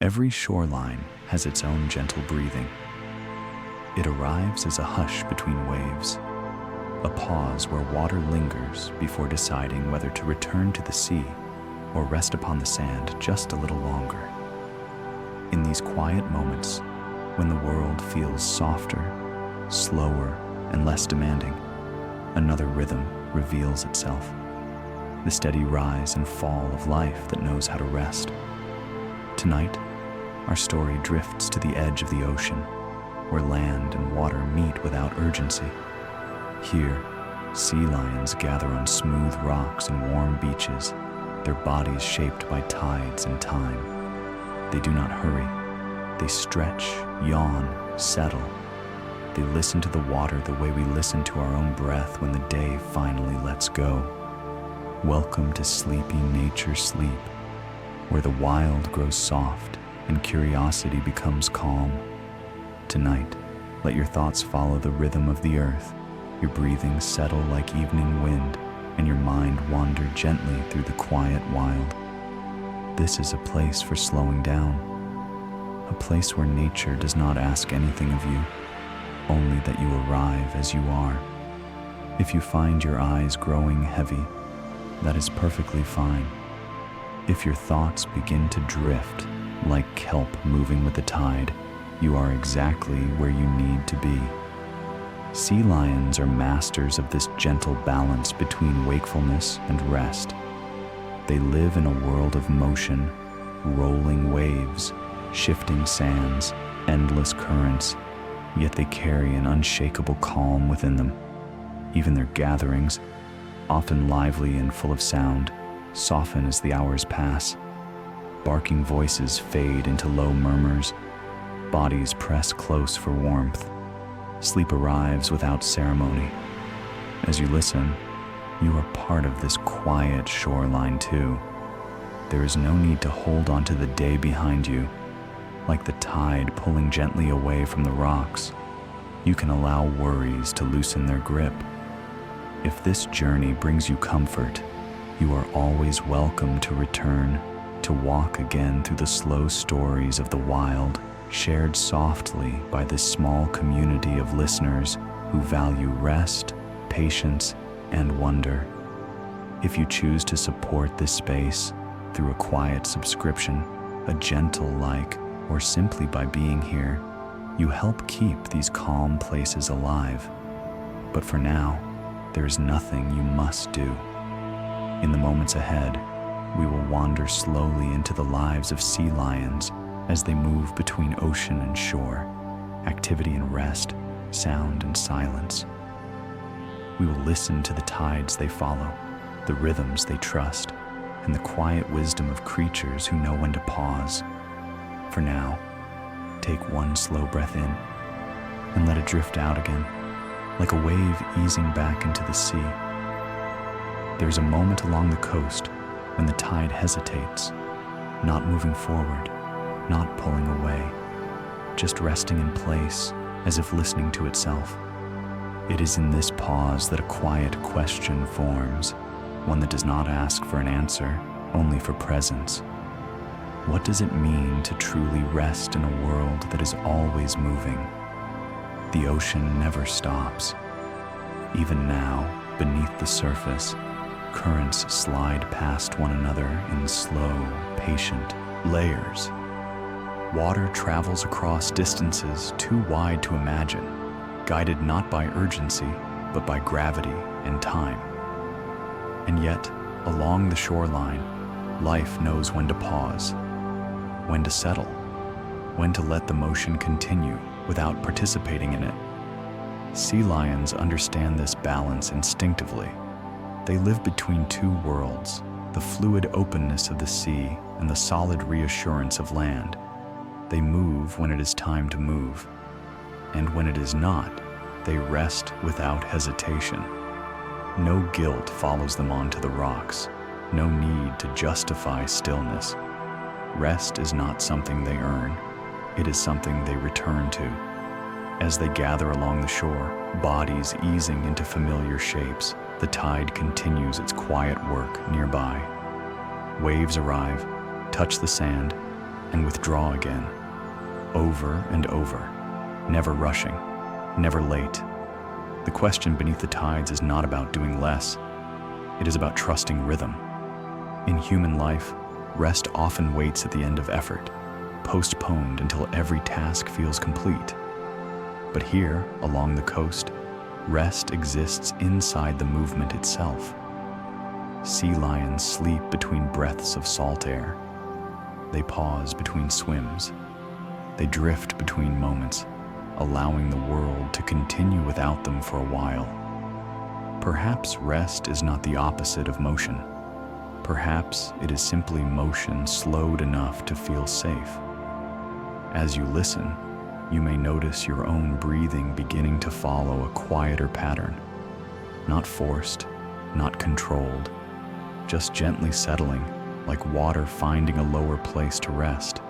Every shoreline has its own gentle breathing. It arrives as a hush between waves, a pause where water lingers before deciding whether to return to the sea or rest upon the sand just a little longer. In these quiet moments, when the world feels softer, slower, and less demanding, another rhythm reveals itself. The steady rise and fall of life that knows how to rest. Tonight, our story drifts to the edge of the ocean, where land and water meet without urgency. Here, sea lions gather on smooth rocks and warm beaches, their bodies shaped by tides and time. They do not hurry. They stretch, yawn, settle. They listen to the water the way we listen to our own breath when the day finally lets go. Welcome to sleepy nature sleep, where the wild grows soft and curiosity becomes calm. Tonight, let your thoughts follow the rhythm of the earth, your breathing settle like evening wind, and your mind wander gently through the quiet wild. This is a place for slowing down, a place where nature does not ask anything of you, only that you arrive as you are. If you find your eyes growing heavy, that is perfectly fine. If your thoughts begin to drift, like kelp moving with the tide, you are exactly where you need to be. Sea lions are masters of this gentle balance between wakefulness and rest. They live in a world of motion, rolling waves, shifting sands, endless currents, yet they carry an unshakable calm within them. Even their gatherings, often lively and full of sound, soften as the hours pass. Barking voices fade into low murmurs. Bodies press close for warmth. Sleep arrives without ceremony. As you listen, you are part of this quiet shoreline too. There is no need to hold on to the day behind you. Like the tide pulling gently away from the rocks, you can allow worries to loosen their grip. If this journey brings you comfort, you are always welcome to return, to walk again through the slow stories of the wild, shared softly by this small community of listeners who value rest, patience, and wonder. If you choose to support this space through a quiet subscription, a gentle like, or simply by being here, you help keep these calm places alive. But for now, there is nothing you must do. In the moments ahead, we will wander slowly into the lives of sea lions as they move between ocean and shore, activity and rest, sound and silence. We will listen to the tides they follow, the rhythms they trust, and the quiet wisdom of creatures who know when to pause. For now, take one slow breath in and let it drift out again, like a wave easing back into the sea. There's a moment along the coast when the tide hesitates, not moving forward, not pulling away, just resting in place as if listening to itself. It is in this pause that a quiet question forms, one that does not ask for an answer, only for presence. What does it mean to truly rest in a world that is always moving? The ocean never stops. Even now, beneath the surface, currents slide past one another in slow, patient layers. Water travels across distances too wide to imagine, guided not by urgency, but by gravity and time. And yet, along the shoreline, life knows when to pause, when to settle, when to let the motion continue without participating in it. Sea lions understand this balance instinctively. They live between two worlds, the fluid openness of the sea and the solid reassurance of land. They move when it is time to move, and when it is not, they rest without hesitation. No guilt follows them onto the rocks, no need to justify stillness. Rest is not something they earn, it is something they return to. As they gather along the shore, bodies easing into familiar shapes, the tide continues its quiet work nearby. Waves arrive, touch the sand, and withdraw again, over and over, never rushing, never late. The question beneath the tides is not about doing less. It is about trusting rhythm. In human life, rest often waits at the end of effort, postponed until every task feels complete. But here, along the coast, rest exists inside the movement itself. Sea lions sleep between breaths of salt air. They pause between swims. They drift between moments, allowing the world to continue without them for a while. Perhaps rest is not the opposite of motion. Perhaps it is simply motion slowed enough to feel safe. As you listen, you may notice your own breathing beginning to follow a quieter pattern. Not forced, not controlled, just gently settling, like water finding a lower place to rest.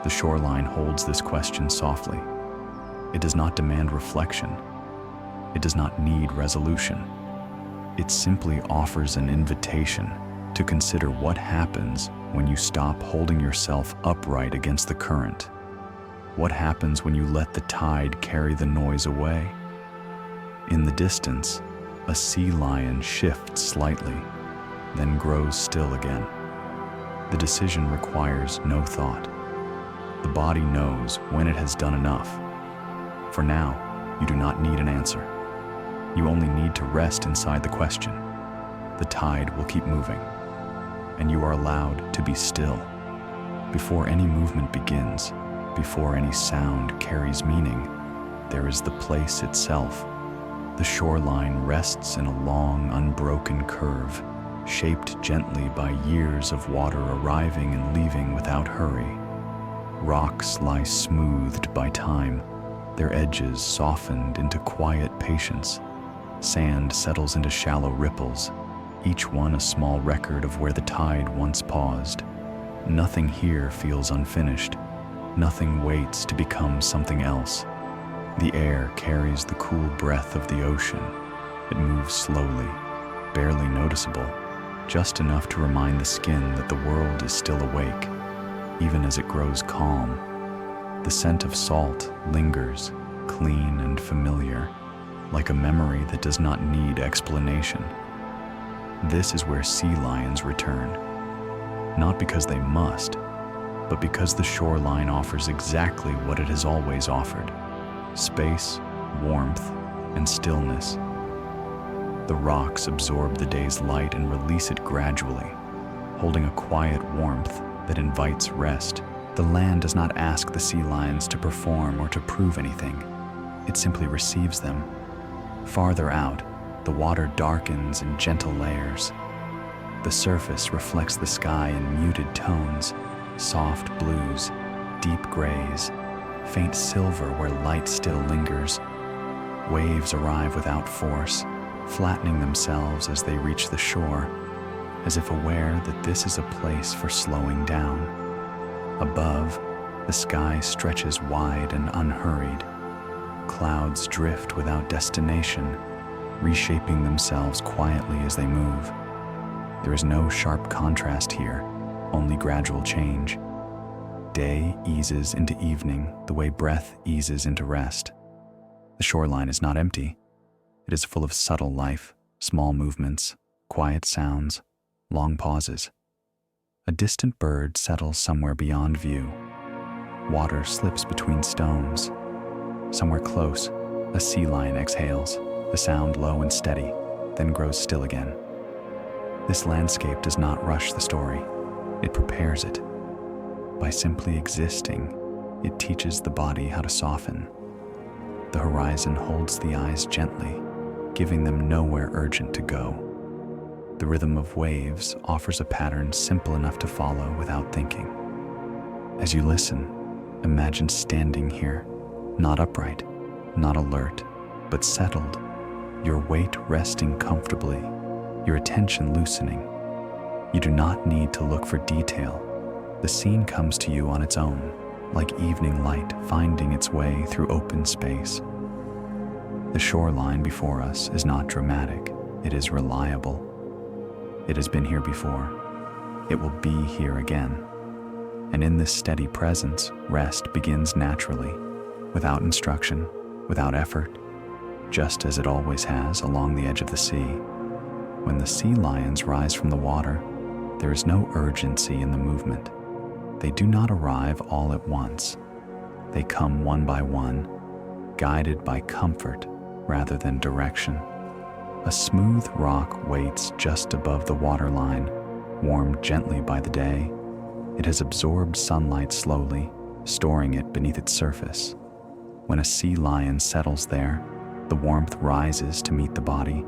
The shoreline holds this question softly. It does not demand reflection. It does not need resolution. It simply offers an invitation to consider what happens when you stop holding yourself upright against the current. What happens when you let the tide carry the noise away? In the distance, a sea lion shifts slightly, then grows still again. The decision requires no thought. The body knows when it has done enough. For now, you do not need an answer. You only need to rest inside the question. The tide will keep moving, and you are allowed to be still. Before any movement begins, before any sound carries meaning, there is the place itself. The shoreline rests in a long, unbroken curve, shaped gently by years of water arriving and leaving without hurry. Rocks lie smoothed by time, their edges softened into quiet patience. Sand settles into shallow ripples, each one a small record of where the tide once paused. Nothing here feels unfinished. Nothing waits to become something else. The air carries the cool breath of the ocean. It moves slowly, barely noticeable, just enough to remind the skin that the world is still awake, even as it grows calm. The scent of salt lingers, clean and familiar, like a memory that does not need explanation. This is where sea lions return, not because they must, but because the shoreline offers exactly what it has always offered: space, warmth, and stillness. The rocks absorb the day's light and release it gradually, holding a quiet warmth that invites rest. The land does not ask the sea lions to perform or to prove anything. It simply receives them. Farther out, the water darkens in gentle layers. The surface reflects the sky in muted tones, soft blues, deep grays, faint silver where light still lingers. Waves arrive without force, flattening themselves as they reach the shore, as if aware that this is a place for slowing down. Above, the sky stretches wide and unhurried. Clouds drift without destination, reshaping themselves quietly as they move. There is no sharp contrast here, only gradual change. Day eases into evening the way breath eases into rest. The shoreline is not empty. It is full of subtle life, small movements, quiet sounds, long pauses. A distant bird settles somewhere beyond view. Water slips between stones. Somewhere close, a sea lion exhales, the sound low and steady, then grows still again. This landscape does not rush the story. It prepares it. By simply existing, it teaches the body how to soften. The horizon holds the eyes gently, giving them nowhere urgent to go. The rhythm of waves offers a pattern simple enough to follow without thinking. As you listen, imagine standing here, not upright, not alert, but settled, your weight resting comfortably, your attention loosening. You do not need to look for detail. The scene comes to you on its own, like evening light finding its way through open space. The shoreline before us is not dramatic, it is reliable. It has been here before. It will be here again. And in this steady presence, rest begins naturally, without instruction, without effort, just as it always has along the edge of the sea. When the sea lions rise from the water, there is no urgency in the movement. They do not arrive all at once. They come one by one, guided by comfort rather than direction. A smooth rock waits just above the waterline, warmed gently by the day. It has absorbed sunlight slowly, storing it beneath its surface. When a sea lion settles there, the warmth rises to meet the body,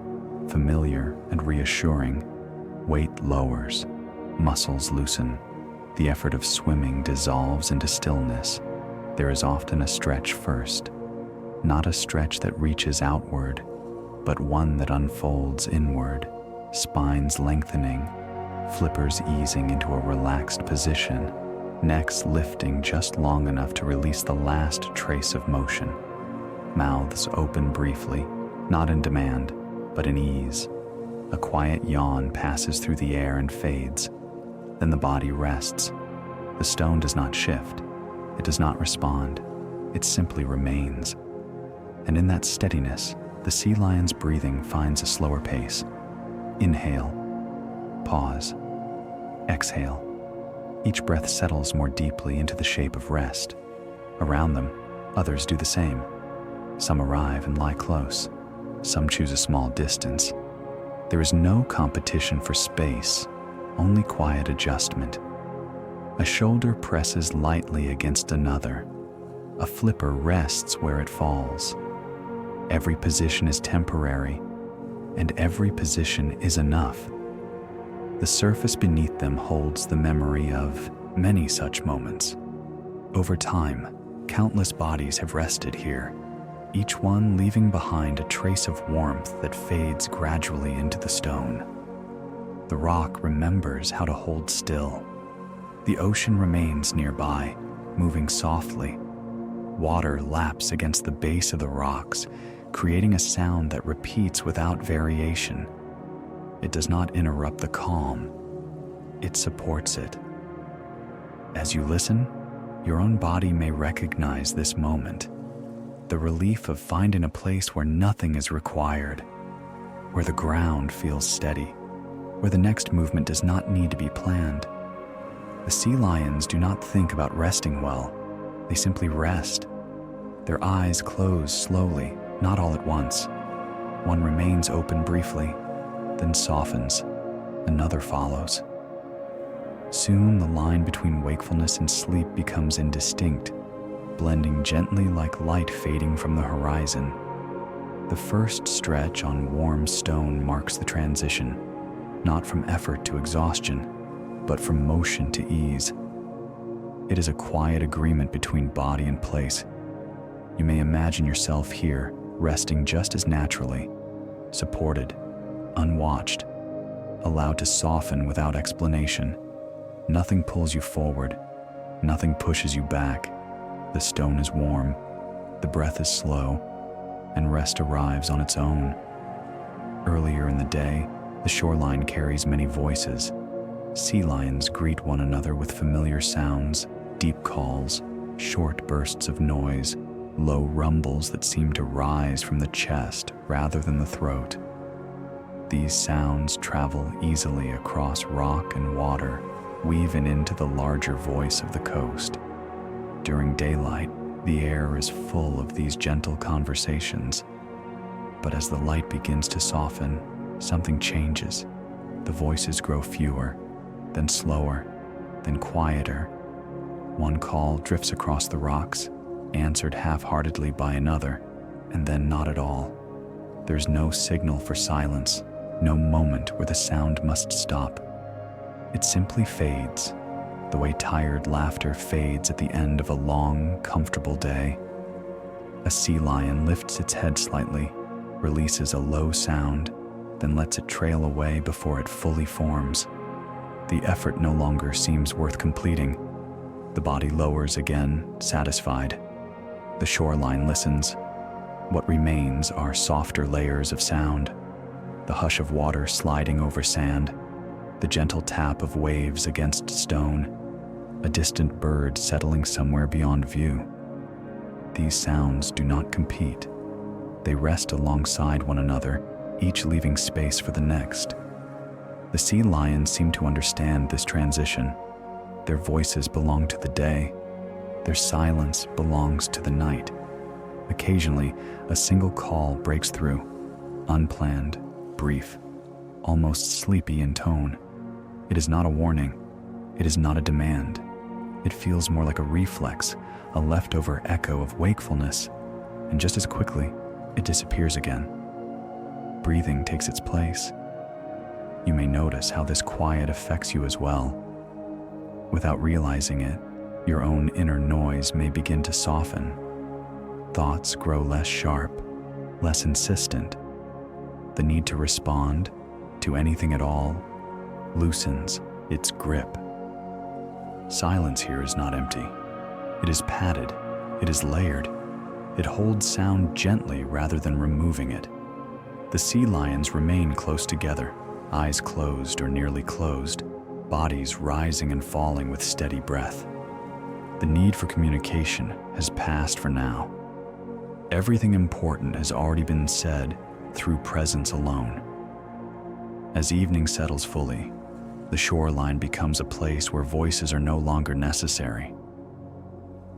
familiar and reassuring. Weight lowers, muscles loosen. The effort of swimming dissolves into stillness. There is often a stretch first, not a stretch that reaches outward, but one that unfolds inward, spines lengthening, flippers easing into a relaxed position, necks lifting just long enough to release the last trace of motion. Mouths open briefly, not in demand, but in ease. A quiet yawn passes through the air and fades. Then the body rests. The stone does not shift. It does not respond. It simply remains. And in that steadiness, the sea lion's breathing finds a slower pace. Inhale. Pause. Exhale. Each breath settles more deeply into the shape of rest. Around them, others do the same. Some arrive and lie close. Some choose a small distance. There is no competition for space, only quiet adjustment. A shoulder presses lightly against another. A flipper rests where it falls. Every position is temporary, and every position is enough. The surface beneath them holds the memory of many such moments. Over time, countless bodies have rested here, each one leaving behind a trace of warmth that fades gradually into the stone. The rock remembers how to hold still. The ocean remains nearby, moving softly. Water laps against the base of the rocks, creating a sound that repeats without variation. It does not interrupt the calm. It supports it. As you listen, your own body may recognize this moment. The relief of finding a place where nothing is required, where the ground feels steady, where the next movement does not need to be planned. The sea lions do not think about resting well. They simply rest. Their eyes close slowly, not all at once. One remains open briefly, then softens. Another follows. Soon the line between wakefulness and sleep becomes indistinct, blending gently like light fading from the horizon. The first stretch on warm stone marks the transition, not from effort to exhaustion, but from motion to ease. It is a quiet agreement between body and place. You may imagine yourself here, resting just as naturally, supported, unwatched, allowed to soften without explanation. Nothing pulls you forward, nothing pushes you back. The stone is warm, the breath is slow, and rest arrives on its own. Earlier in the day, the shoreline carries many voices. Sea lions greet one another with familiar sounds, deep calls, short bursts of noise, low rumbles that seem to rise from the chest rather than the throat. These sounds travel easily across rock and water, weaving into the larger voice of the coast. During daylight, the air is full of these gentle conversations. But as the light begins to soften, something changes. The voices grow fewer, then slower, then quieter. One call drifts across the rocks, answered half-heartedly by another, and then not at all. There's no signal for silence, no moment where the sound must stop. It simply fades, the way tired laughter fades at the end of a long, comfortable day. A sea lion lifts its head slightly, releases a low sound, then lets it trail away before it fully forms. The effort no longer seems worth completing. The body lowers again, satisfied. The shoreline listens. What remains are softer layers of sound, the hush of water sliding over sand, the gentle tap of waves against stone. a distant bird settling somewhere beyond view. These sounds do not compete. They rest alongside one another, each leaving space for the next. The sea lions seem to understand this transition. Their voices belong to the day. Their silence belongs to the night. Occasionally, a single call breaks through, unplanned, brief, almost sleepy in tone. It is not a warning. It is not a demand. It feels more like a reflex, a leftover echo of wakefulness, and just as quickly, it disappears again. Breathing takes its place. You may notice how this quiet affects you as well. Without realizing it, your own inner noise may begin to soften. Thoughts grow less sharp, less insistent. The need to respond to anything at all loosens its grip. Silence here is not empty. It is padded. It is layered. It holds sound gently rather than removing it. The sea lions remain close together, eyes closed or nearly closed, bodies rising and falling with steady breath. The need for communication has passed for now. Everything important has already been said through presence alone. As evening settles fully, the shoreline becomes a place where voices are no longer necessary.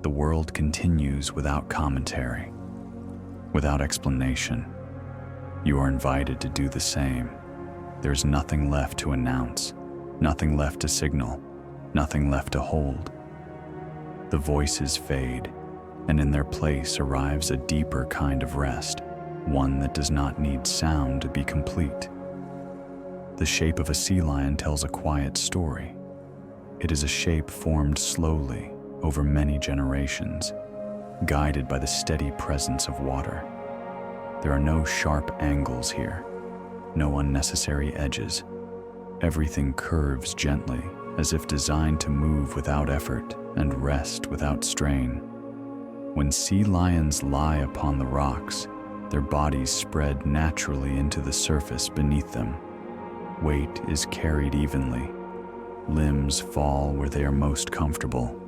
The world continues without commentary, without explanation. You are invited to do the same. There's nothing left to announce, nothing left to signal, nothing left to hold. The voices fade, and in their place arrives a deeper kind of rest, one that does not need sound to be complete. The shape of a sea lion tells a quiet story. It is a shape formed slowly over many generations, guided by the steady presence of water. There are no sharp angles here, no unnecessary edges. Everything curves gently, as if designed to move without effort and rest without strain. When sea lions lie upon the rocks, their bodies spread naturally into the surface beneath them. Weight is carried evenly. Limbs fall where they are most comfortable.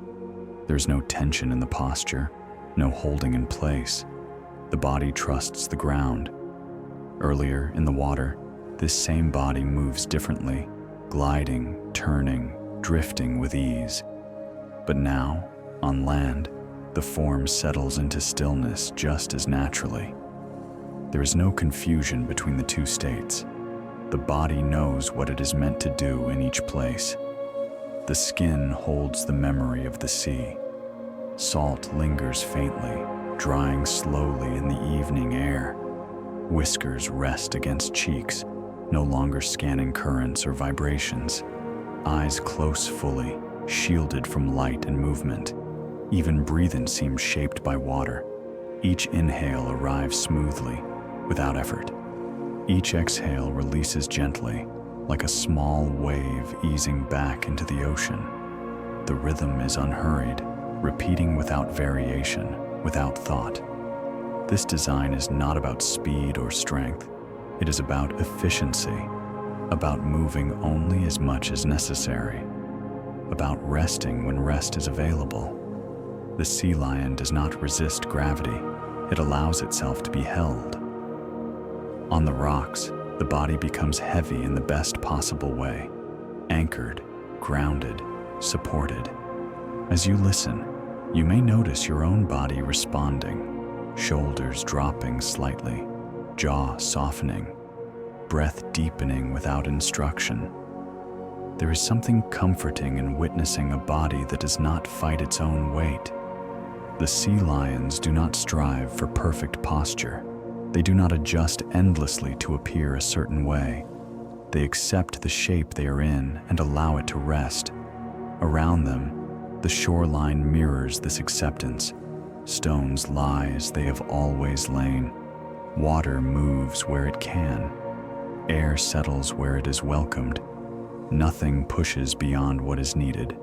There's no tension in the posture, no holding in place. The body trusts the ground. Earlier in the water, this same body moves differently, gliding, turning, drifting with ease. But now, on land, the form settles into stillness just as naturally. There is no confusion between the two states. The body knows what it is meant to do in each place. The skin holds the memory of the sea. Salt lingers faintly, drying slowly in the evening air. Whiskers rest against cheeks, no longer scanning currents or vibrations. Eyes close fully, shielded from light and movement. Even breathing seems shaped by water. Each inhale arrives smoothly, without effort. Each exhale releases gently, like a small wave easing back into the ocean. The rhythm is unhurried, repeating without variation, without thought. This design is not about speed or strength. It is about efficiency, about moving only as much as necessary, about resting when rest is available. The sea lion does not resist gravity. It allows itself to be held. On the rocks, the body becomes heavy in the best possible way, anchored, grounded, supported. As you listen, you may notice your own body responding, shoulders dropping slightly, jaw softening, breath deepening without instruction. There is something comforting in witnessing a body that does not fight its own weight. The sea lions do not strive for perfect posture. They do not adjust endlessly to appear a certain way. They accept the shape they are in and allow it to rest. Around them, the shoreline mirrors this acceptance. Stones lie as they have always lain. Water moves where it can. Air settles where it is welcomed. Nothing pushes beyond what is needed.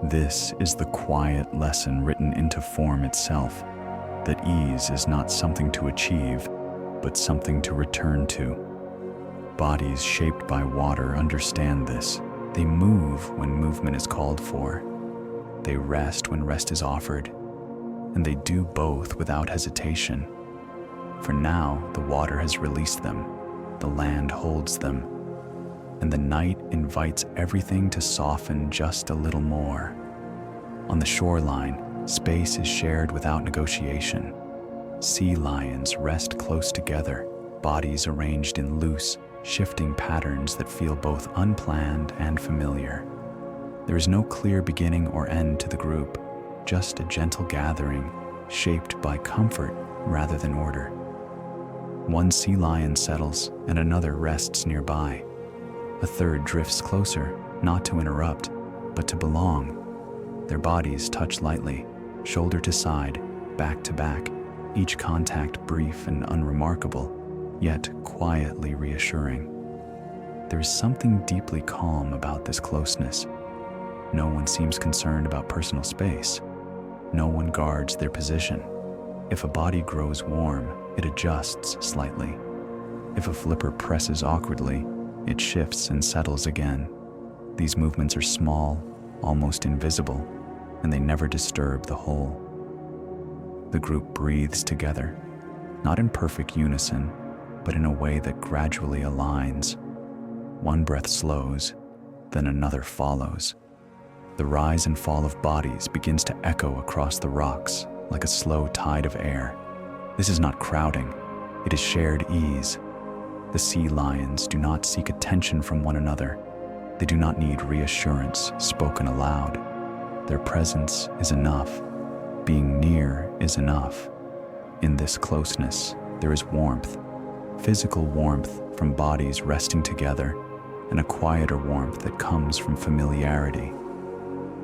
This is the quiet lesson written into form itself, that ease is not something to achieve, but something to return to. Bodies shaped by water understand this. They move when movement is called for. They rest when rest is offered, and they do both without hesitation. For now, the water has released them, the land holds them, and the night invites everything to soften just a little more. On the shoreline, space is shared without negotiation. Sea lions rest close together, bodies arranged in loose, shifting patterns that feel both unplanned and familiar. There is no clear beginning or end to the group, just a gentle gathering shaped by comfort rather than order. One sea lion settles and another rests nearby. A third drifts closer, not to interrupt, but to belong. Their bodies touch lightly, shoulder to side, back to back, each contact brief and unremarkable, yet quietly reassuring. There is something deeply calm about this closeness. No one seems concerned about personal space. No one guards their position. If a body grows warm, it adjusts slightly. If a flipper presses awkwardly, it shifts and settles again. These movements are small, almost invisible, and they never disturb the whole. The group breathes together, not in perfect unison, but in a way that gradually aligns. One breath slows, then another follows. The rise and fall of bodies begins to echo across the rocks like a slow tide of air. This is not crowding, it is shared ease. The sea lions do not seek attention from one another. They do not need reassurance spoken aloud. Their presence is enough. Being near is enough. In this closeness, there is warmth, physical warmth from bodies resting together, and a quieter warmth that comes from familiarity.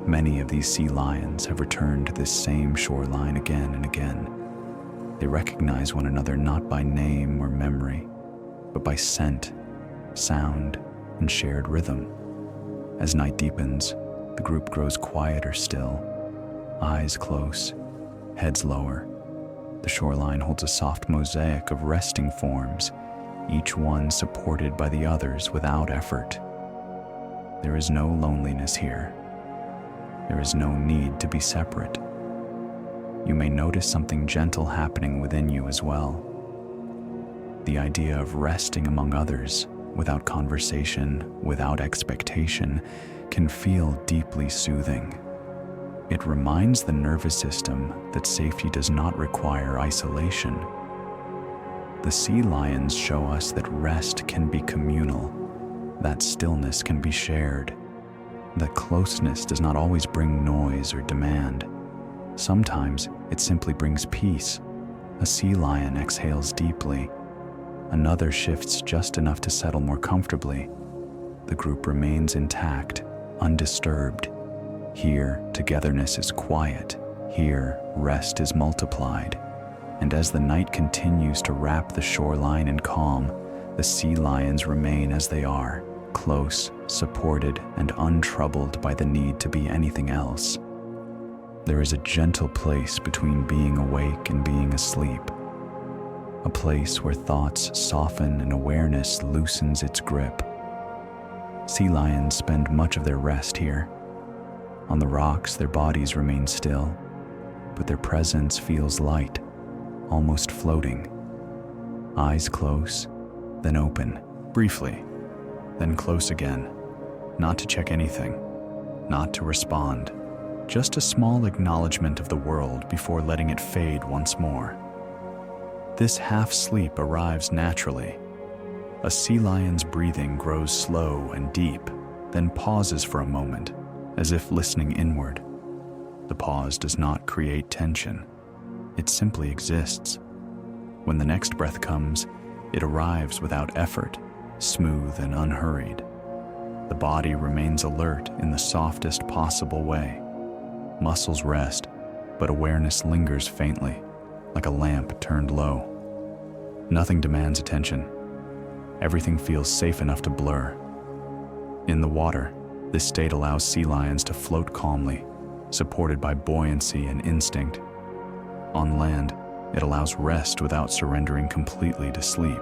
Many of these sea lions have returned to this same shoreline again and again. They recognize one another not by name or memory, but by scent, sound, and shared rhythm. As night deepens, the group grows quieter still, eyes close, heads lower. The shoreline holds a soft mosaic of resting forms, each one supported by the others without effort. There is no loneliness here. There is no need to be separate. You may notice something gentle happening within you as well. The idea of resting among others, without conversation, without expectation, can feel deeply soothing. It reminds the nervous system that safety does not require isolation. The sea lions show us that rest can be communal, that stillness can be shared, that closeness does not always bring noise or demand. Sometimes it simply brings peace. A sea lion exhales deeply. Another shifts just enough to settle more comfortably. The group remains intact, undisturbed. Here, togetherness is quiet. Here, rest is multiplied. And as the night continues to wrap the shoreline in calm, the sea lions remain as they are, close, supported, and untroubled by the need to be anything else. There is a gentle place between being awake and being asleep, a place where thoughts soften and awareness loosens its grip. Sea lions spend much of their rest here. On the rocks, their bodies remain still, but their presence feels light, almost floating. Eyes close, then open, briefly, then close again, not to check anything, not to respond, just a small acknowledgement of the world before letting it fade once more. This half-sleep arrives naturally. A sea lion's breathing grows slow and deep, then pauses for a moment, as if listening inward. The pause does not create tension. It simply exists. When the next breath comes, it arrives without effort, smooth and unhurried. The body remains alert in the softest possible way. Muscles rest, but awareness lingers faintly, like a lamp turned low. Nothing demands attention. Everything feels safe enough to blur. In the water, this state allows sea lions to float calmly, supported by buoyancy and instinct. On land, it allows rest without surrendering completely to sleep.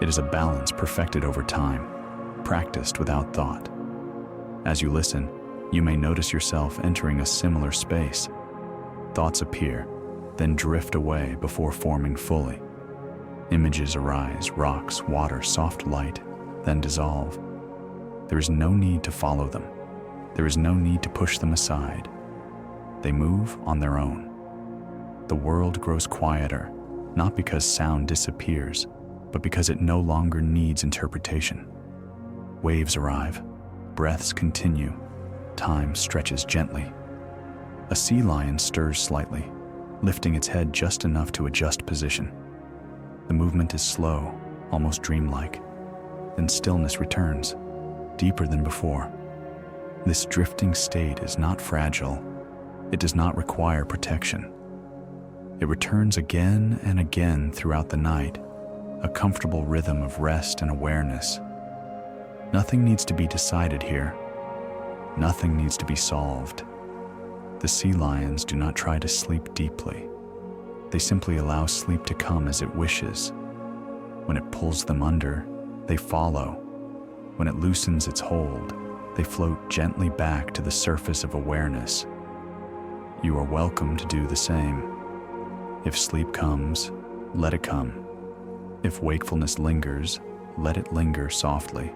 It is a balance perfected over time, practiced without thought. As you listen, You may notice yourself entering a similar space. Thoughts appear, then drift away before forming fully. Images arise, rocks, water, soft light, then dissolve. There is no need to follow them. There is no need to push them aside. They move on their own. The world grows quieter, not because sound disappears, but because it no longer needs interpretation. Waves arrive, breaths continue, time stretches gently. A sea lion stirs slightly, lifting its head just enough to adjust position. The movement is slow, almost dreamlike. Then stillness returns, deeper than before. This drifting state is not fragile. It does not require protection. It returns again and again throughout the night, a comfortable rhythm of rest and awareness. Nothing needs to be decided here. Nothing needs to be solved. The sea lions do not try to sleep deeply. They simply allow sleep to come as it wishes. When it pulls them under, they follow. When it loosens its hold, they float gently back to the surface of awareness. You are welcome to do the same. If sleep comes, let it come. If wakefulness lingers, let it linger softly.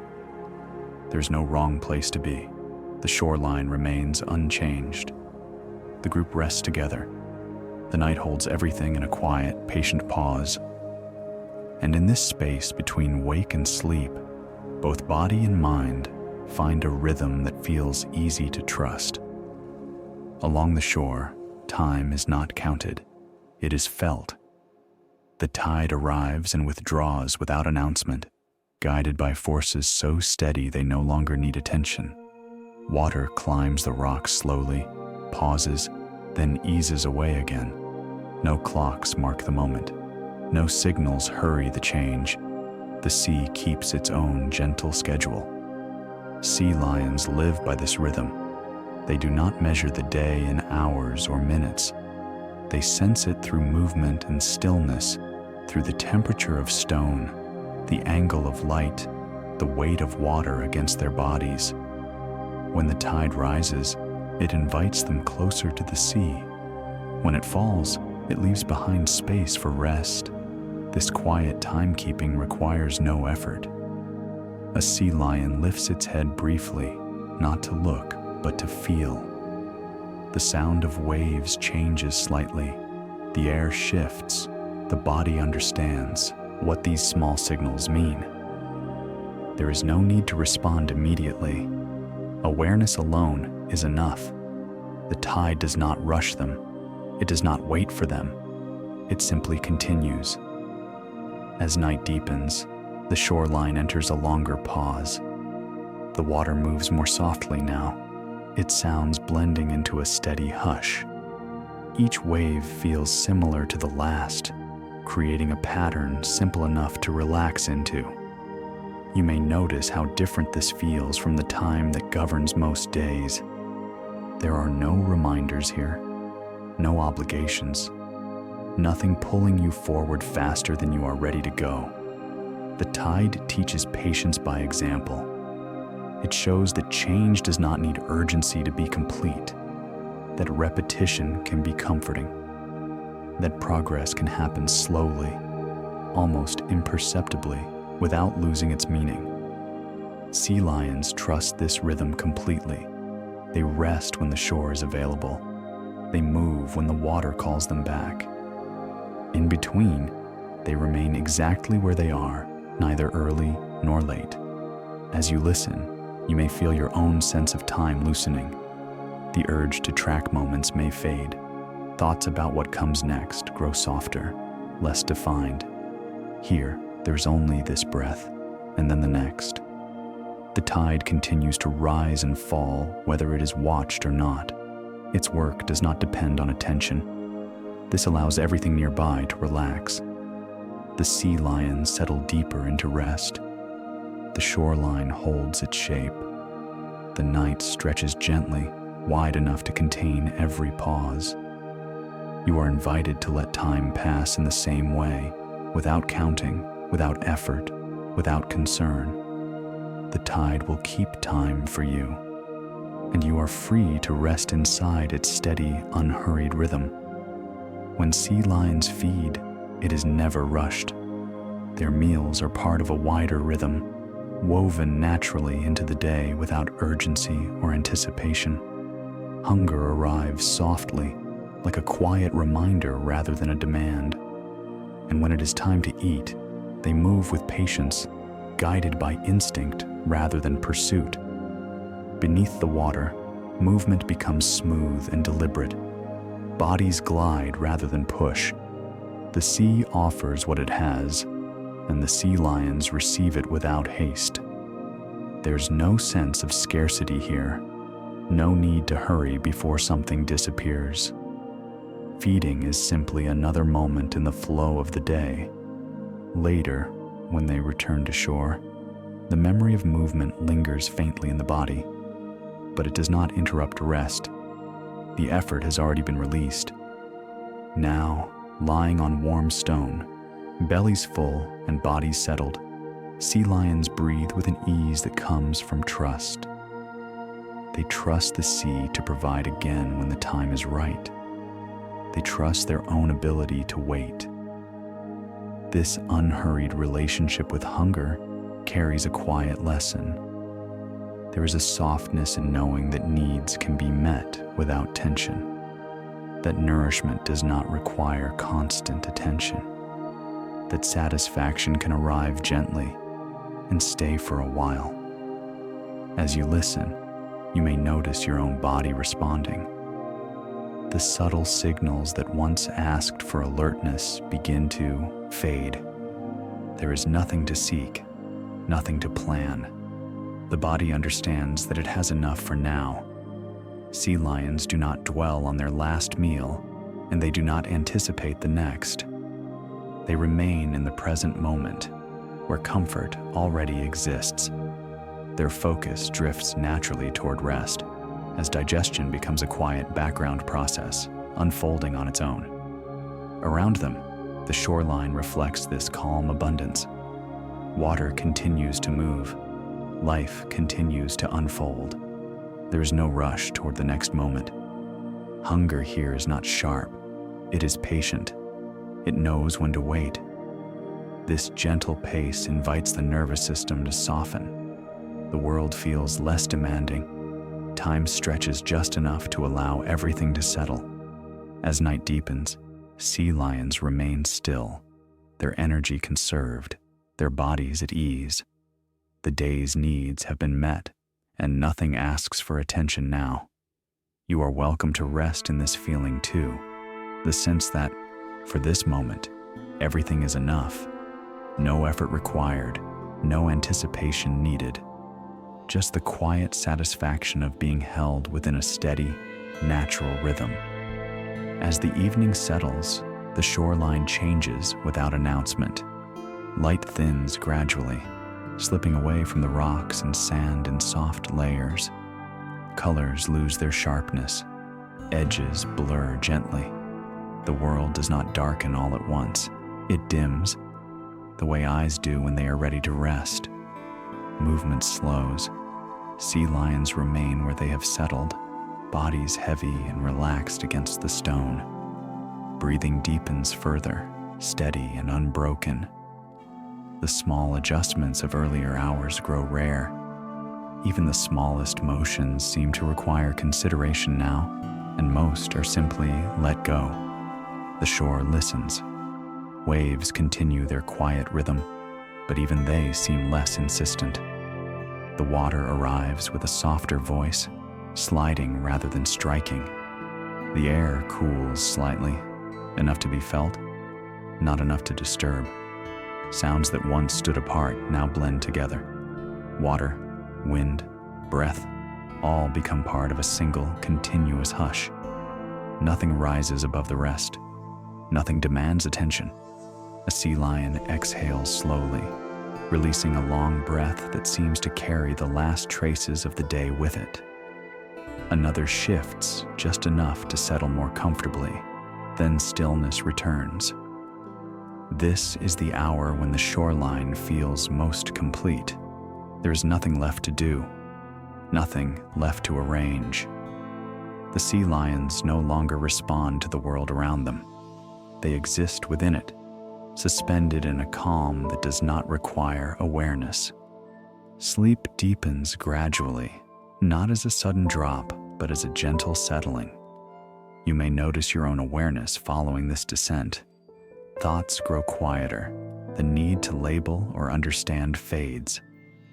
There's no wrong place to be. The shoreline remains unchanged. The group rests together. The night holds everything in a quiet, patient pause. And in this space between wake and sleep, both body and mind find a rhythm that feels easy to trust. Along the shore, time is not counted. It is felt. The tide arrives and withdraws without announcement, guided by forces so steady they no longer need attention. Water climbs the rocks slowly, pauses, then eases away again. No clocks mark the moment. No signals hurry the change. The sea keeps its own gentle schedule. Sea lions live by this rhythm. They do not measure the day in hours or minutes. They sense it through movement and stillness, through the temperature of stone, the angle of light, the weight of water against their bodies. When the tide rises, it invites them closer to the sea. When it falls, it leaves behind space for rest. This quiet timekeeping requires no effort. A sea lion lifts its head briefly, not to look, but to feel. The sound of waves changes slightly. The air shifts. The body understands what these small signals mean. There is no need to respond immediately. Awareness alone is enough. The tide does not rush them. It does not wait for them. It simply continues. As night deepens, the shoreline enters a longer pause. The water moves more softly now, its sounds blending into a steady hush. Each wave feels similar to the last, creating a pattern simple enough to relax into. You may notice how different this feels from the time that governs most days. There are no reminders here, no obligations, nothing pulling you forward faster than you are ready to go. The tide teaches patience by example. It shows that change does not need urgency to be complete, that repetition can be comforting, that progress can happen slowly, almost imperceptibly, without losing its meaning. Sea lions trust this rhythm completely. They rest when the shore is available. They move when the water calls them back. In between, they remain exactly where they are, neither early nor late. As you listen, you may feel your own sense of time loosening. The urge to track moments may fade. Thoughts about what comes next grow softer, less defined. Here, there's only this breath, and then the next. The tide continues to rise and fall, whether it is watched or not. Its work does not depend on attention. This allows everything nearby to relax. The sea lions settle deeper into rest. The shoreline holds its shape. The night stretches gently, wide enough to contain every pause. You are invited to let time pass in the same way, without counting, without effort, without concern. The tide will keep time for you. and you are free to rest inside its steady, unhurried rhythm. When sea lions feed, it is never rushed. Their meals are part of a wider rhythm, woven naturally into the day without urgency or anticipation. Hunger arrives softly, like a quiet reminder rather than a demand. And when it is time to eat, they move with patience, guided by instinct rather than pursuit. Beneath the water, movement becomes smooth and deliberate. Bodies glide rather than push. The sea offers what it has, and the sea lions receive it without haste. There's no sense of scarcity here, no need to hurry before something disappears. Feeding is simply another moment in the flow of the day. Later, when they return to shore, the memory of movement lingers faintly in the body, but it does not interrupt rest. The effort has already been released. Now, lying on warm stone, bellies full and bodies settled, sea lions breathe with an ease that comes from trust. They trust the sea to provide again when the time is right. They trust their own ability to wait. This unhurried relationship with hunger carries a quiet lesson. There is a softness in knowing that needs can be met without tension, that nourishment does not require constant attention, that satisfaction can arrive gently and stay for a while. As you listen, you may notice your own body responding. The subtle signals that once asked for alertness begin to fade. There is nothing to seek, nothing to plan. The body understands that it has enough for now. Sea lions do not dwell on their last meal, and they do not anticipate the next. They remain in the present moment, where comfort already exists. Their focus drifts naturally toward rest, as digestion becomes a quiet background process, unfolding on its own. Around them, the shoreline reflects this calm abundance. Water continues to move. Life continues to unfold. There is no rush toward the next moment. Hunger here is not sharp. It is patient. It knows when to wait. This gentle pace invites the nervous system to soften. The world feels less demanding. Time stretches just enough to allow everything to settle. As night deepens, sea lions remain still, their energy conserved, their bodies at ease. The day's needs have been met, and nothing asks for attention now. You are welcome to rest in this feeling too, the sense that, for this moment, everything is enough. No effort required, no anticipation needed. Just the quiet satisfaction of being held within a steady, natural rhythm. As the evening settles, the shoreline changes without announcement. Light thins gradually, slipping away from the rocks and sand in soft layers. Colors lose their sharpness. Edges blur gently. The world does not darken all at once. It dims, the way eyes do when they are ready to rest. Movement slows. Sea lions remain where they have settled, bodies heavy and relaxed against the stone. Breathing deepens further, steady and unbroken. The small adjustments of earlier hours grow rare. Even the smallest motions seem to require consideration now, and most are simply let go. The shore listens. Waves continue their quiet rhythm, but even they seem less insistent. The water arrives with a softer voice, sliding rather than striking. The air cools slightly, enough to be felt, not enough to disturb. Sounds that once stood apart now blend together. Water, wind, breath, all become part of a single, continuous hush. Nothing rises above the rest. Nothing demands attention. A sea lion exhales slowly, releasing a long breath that seems to carry the last traces of the day with it. Another shifts just enough to settle more comfortably, then stillness returns. This is the hour when the shoreline feels most complete. There is nothing left to do. nothing left to arrange. The sea lions no longer respond to the world around them. They exist within it, suspended in a calm that does not require awareness. Sleep deepens gradually, not as a sudden drop, but as a gentle settling. You may notice your own awareness following this descent. Thoughts grow quieter. The need to label or understand fades.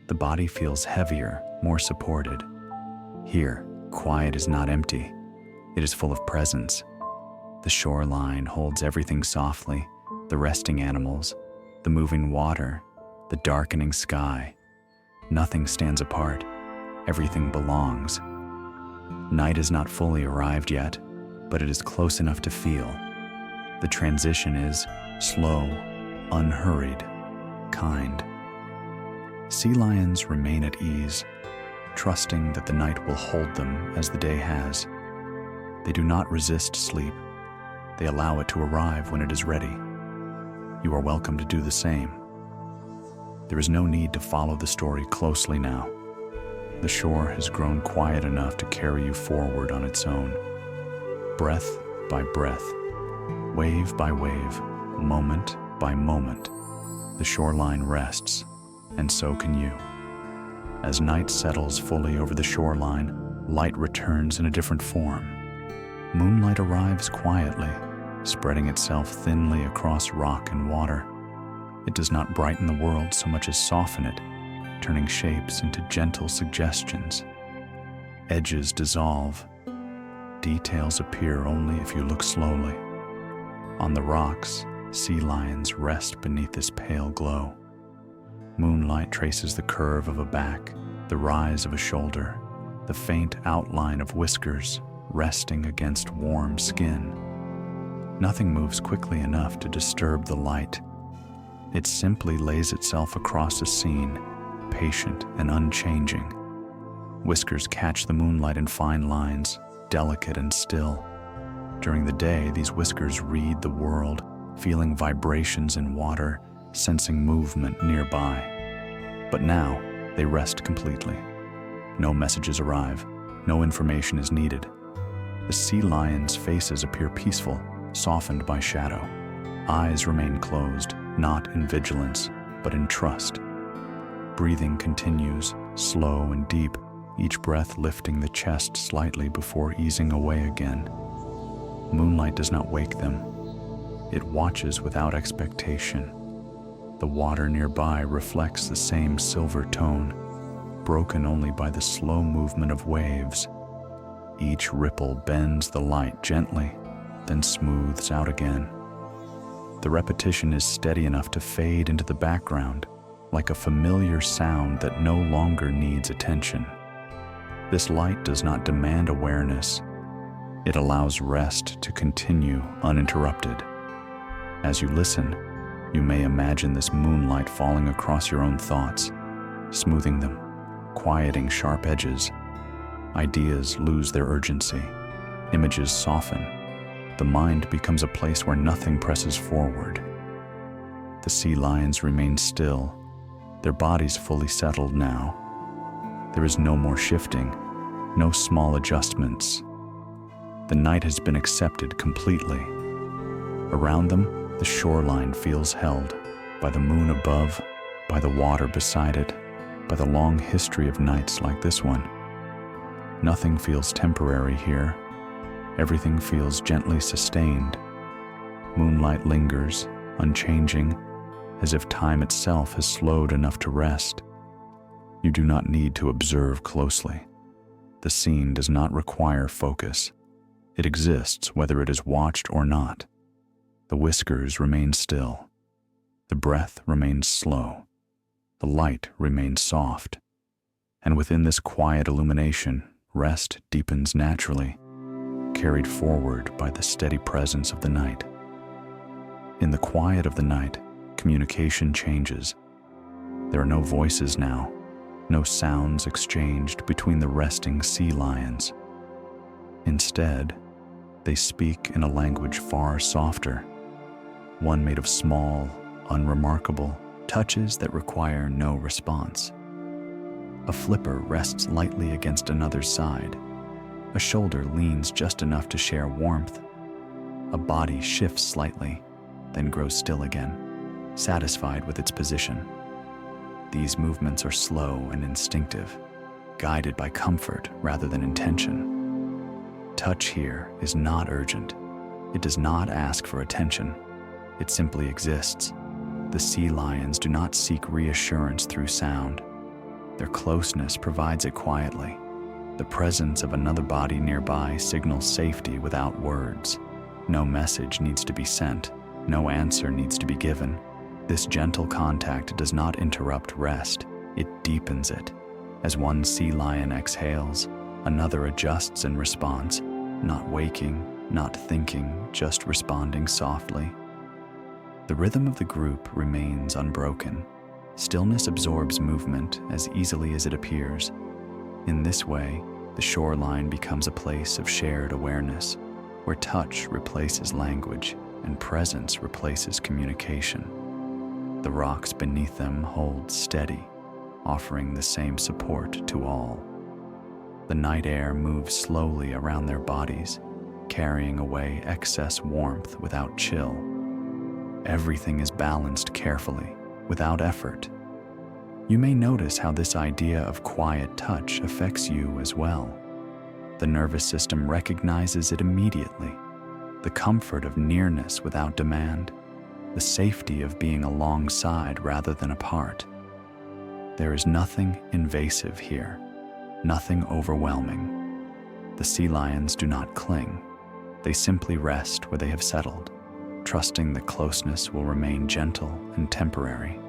The body feels heavier, more supported. Here, quiet is not empty. It is full of presence. The shoreline holds everything softly, the resting animals, the moving water, the darkening sky. Nothing stands apart. Everything belongs. Night is not fully arrived yet, but it is close enough to feel. The transition is slow, unhurried, kind. Sea lions remain at ease, trusting that the night will hold them as the day has. They do not resist sleep. They allow it to arrive when it is ready. You are welcome to do the same. There is no need to follow the story closely now. The shore has grown quiet enough to carry you forward on its own. Breath by breath, wave by wave, moment by moment, the shoreline rests, and so can you. As night settles fully over the shoreline, light returns in a different form. Moonlight arrives quietly, spreading itself thinly across rock and water. It does not brighten the world so much as soften it, turning shapes into gentle suggestions. Edges dissolve. Details appear only if you look slowly. On the rocks, sea lions rest beneath this pale glow. Moonlight traces the curve of a back, the rise of a shoulder, the faint outline of whiskers resting against warm skin. Nothing moves quickly enough to disturb the light. It simply lays itself across a scene, patient and unchanging. Whiskers catch the moonlight in fine lines, delicate and still. During the day, these whiskers read the world, feeling vibrations in water, sensing movement nearby. But now, they rest completely. No messages arrive, no information is needed. The sea lions' faces appear peaceful, softened by shadow. Eyes remain closed, not in vigilance, but in trust. Breathing continues, slow and deep, each breath lifting the chest slightly before easing away again. Moonlight does not wake them. It watches without expectation. The water nearby reflects the same silver tone, broken only by the slow movement of waves. Each ripple bends the light gently, then smooths out again. The repetition is steady enough to fade into the background, like a familiar sound that no longer needs attention. This light does not demand awareness. It allows rest to continue uninterrupted. As you listen, you may imagine this moonlight falling across your own thoughts, smoothing them, quieting sharp edges. Ideas lose their urgency. Images soften. The mind becomes a place where nothing presses forward. The sea lions remain still, their bodies fully settled now. There is no more shifting, no small adjustments. The night has been accepted completely. Around them, the shoreline feels held by the moon above, by the water beside it, by the long history of nights like this one. Nothing feels temporary here. Everything feels gently sustained. Moonlight lingers, unchanging, as if time itself has slowed enough to rest. You do not need to observe closely. The scene does not require focus. It exists whether it is watched or not. The whiskers remain still. The breath remains slow. The light remains soft. And within this quiet illumination, rest deepens naturally, carried forward by the steady presence of the night. In the quiet of the night, communication changes. There are no voices now, no sounds exchanged between the resting sea lions. Instead, they speak in a language far softer, one made of small, unremarkable touches that require no response. A flipper rests lightly against another's side. A shoulder leans just enough to share warmth. A body shifts slightly, then grows still again, satisfied with its position. These movements are slow and instinctive, guided by comfort rather than intention. Touch here is not urgent. It does not ask for attention. It simply exists. The sea lions do not seek reassurance through sound. Their closeness provides it quietly. The presence of another body nearby signals safety without words. No message needs to be sent. No answer needs to be given. This gentle contact does not interrupt rest. It deepens it. As one sea lion exhales, another adjusts in response, not waking, not thinking, just responding softly. The rhythm of the group remains unbroken. Stillness absorbs movement as easily as it appears. In this way, the shoreline becomes a place of shared awareness, where touch replaces language and presence replaces communication. The rocks beneath them hold steady, offering the same support to all. The night air moves slowly around their bodies, carrying away excess warmth without chill. Everything is balanced carefully, without effort. You may notice how this idea of quiet touch affects you as well. The nervous system recognizes it immediately. The comfort of nearness without demand, the safety of being alongside rather than apart. There is nothing invasive here, nothing overwhelming. The sea lions do not cling. They simply rest where they have settled, trusting that closeness will remain gentle and temporary.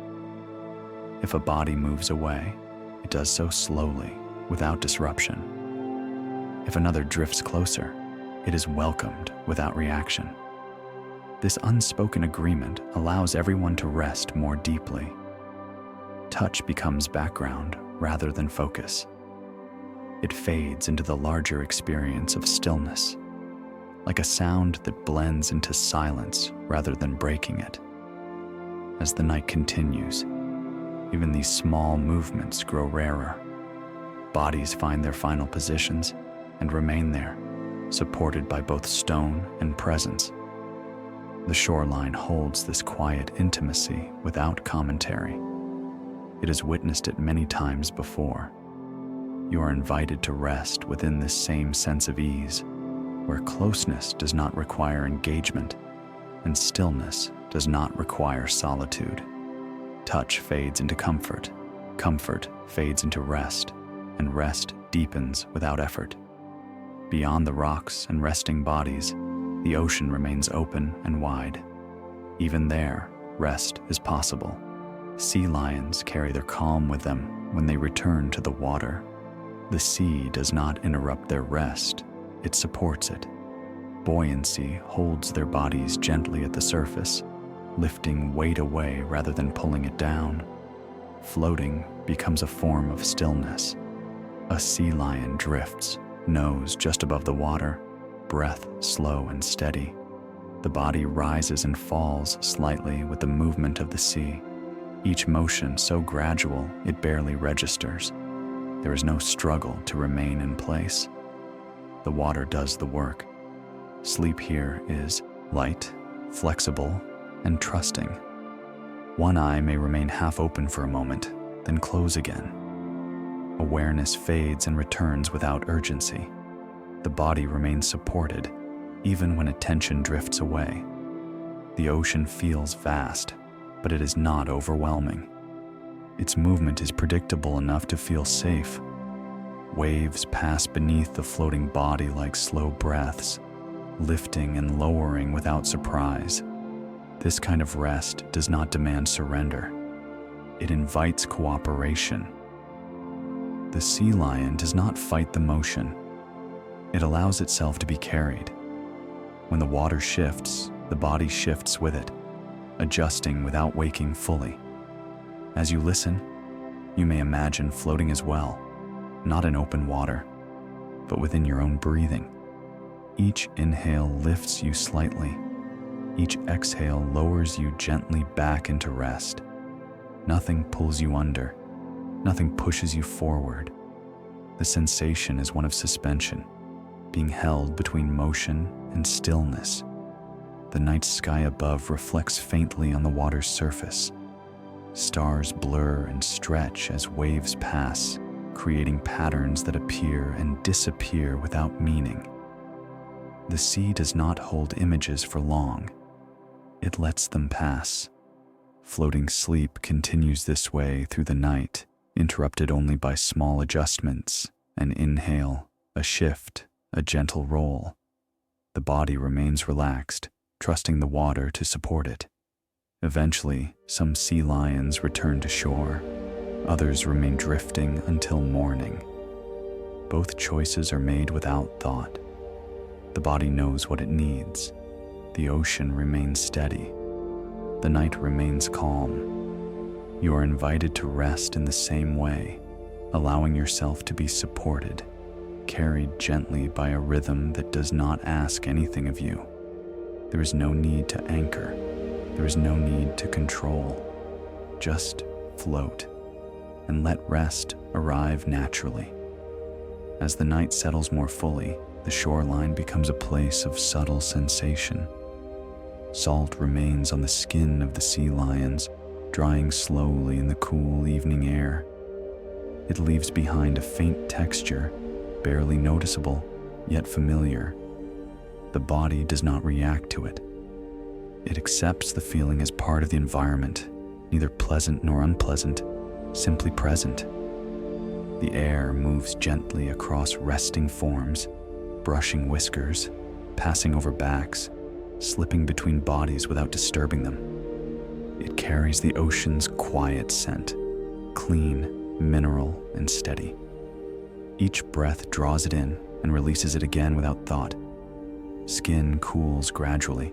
If a body moves away, it does so slowly, without disruption. If another drifts closer, it is welcomed without reaction. This unspoken agreement allows everyone to rest more deeply. Touch becomes background rather than focus. It fades into the larger experience of stillness, like a sound that blends into silence rather than breaking it. As the night continues, even these small movements grow rarer. Bodies find their final positions and remain there, supported by both stone and presence. The shoreline holds this quiet intimacy without commentary. It has witnessed it many times before. You are invited to rest within this same sense of ease, where closeness does not require engagement and stillness does not require solitude. Touch fades into comfort, comfort fades into rest, and rest deepens without effort. Beyond the rocks and resting bodies, the ocean remains open and wide. Even there, rest is possible. Sea lions carry their calm with them when they return to the water. The sea does not interrupt their rest, it supports it. Buoyancy holds their bodies gently at the surface, lifting weight away rather than pulling it down. Floating becomes a form of stillness. A sea lion drifts, nose just above the water, breath slow and steady. The body rises and falls slightly with the movement of the sea, each motion so gradual it barely registers. There is no struggle to remain in place. The water does the work. Sleep here is light, flexible, and trusting. One eye may remain half open for a moment, then close again. Awareness fades and returns without urgency. The body remains supported, even when attention drifts away. The ocean feels vast, but it is not overwhelming. Its movement is predictable enough to feel safe. Waves pass beneath the floating body like slow breaths, lifting and lowering without surprise. This kind of rest does not demand surrender. It invites cooperation. The sea lion does not fight the motion. It allows itself to be carried. When the water shifts, the body shifts with it, adjusting without waking fully. As you listen, you may imagine floating as well, not in open water, but within your own breathing. Each inhale lifts you slightly. Each exhale lowers you gently back into rest. Nothing pulls you under. Nothing pushes you forward. The sensation is one of suspension, being held between motion and stillness. The night sky above reflects faintly on the water's surface. Stars blur and stretch as waves pass, creating patterns that appear and disappear without meaning. The sea does not hold images for long. It lets them pass. Floating sleep continues this way through the night, interrupted only by small adjustments, an inhale, a shift, a gentle roll. The body remains relaxed, trusting the water to support it. Eventually, some sea lions return to shore. Others remain drifting until morning. Both choices are made without thought. The body knows what it needs. The ocean remains steady. The night remains calm. You are invited to rest in the same way, allowing yourself to be supported, carried gently by a rhythm that does not ask anything of you. There is no need to anchor. There is no need to control. Just float and let rest arrive naturally. As the night settles more fully, the shoreline becomes a place of subtle sensation. Salt remains on the skin of the sea lions, drying slowly in the cool evening air. It leaves behind a faint texture, barely noticeable, yet familiar. The body does not react to it. It accepts the feeling as part of the environment, neither pleasant nor unpleasant, simply present. The air moves gently across resting forms, brushing whiskers, passing over backs, slipping between bodies without disturbing them. It carries the ocean's quiet scent, clean, mineral, and steady. Each breath draws it in and releases it again without thought. Skin cools gradually.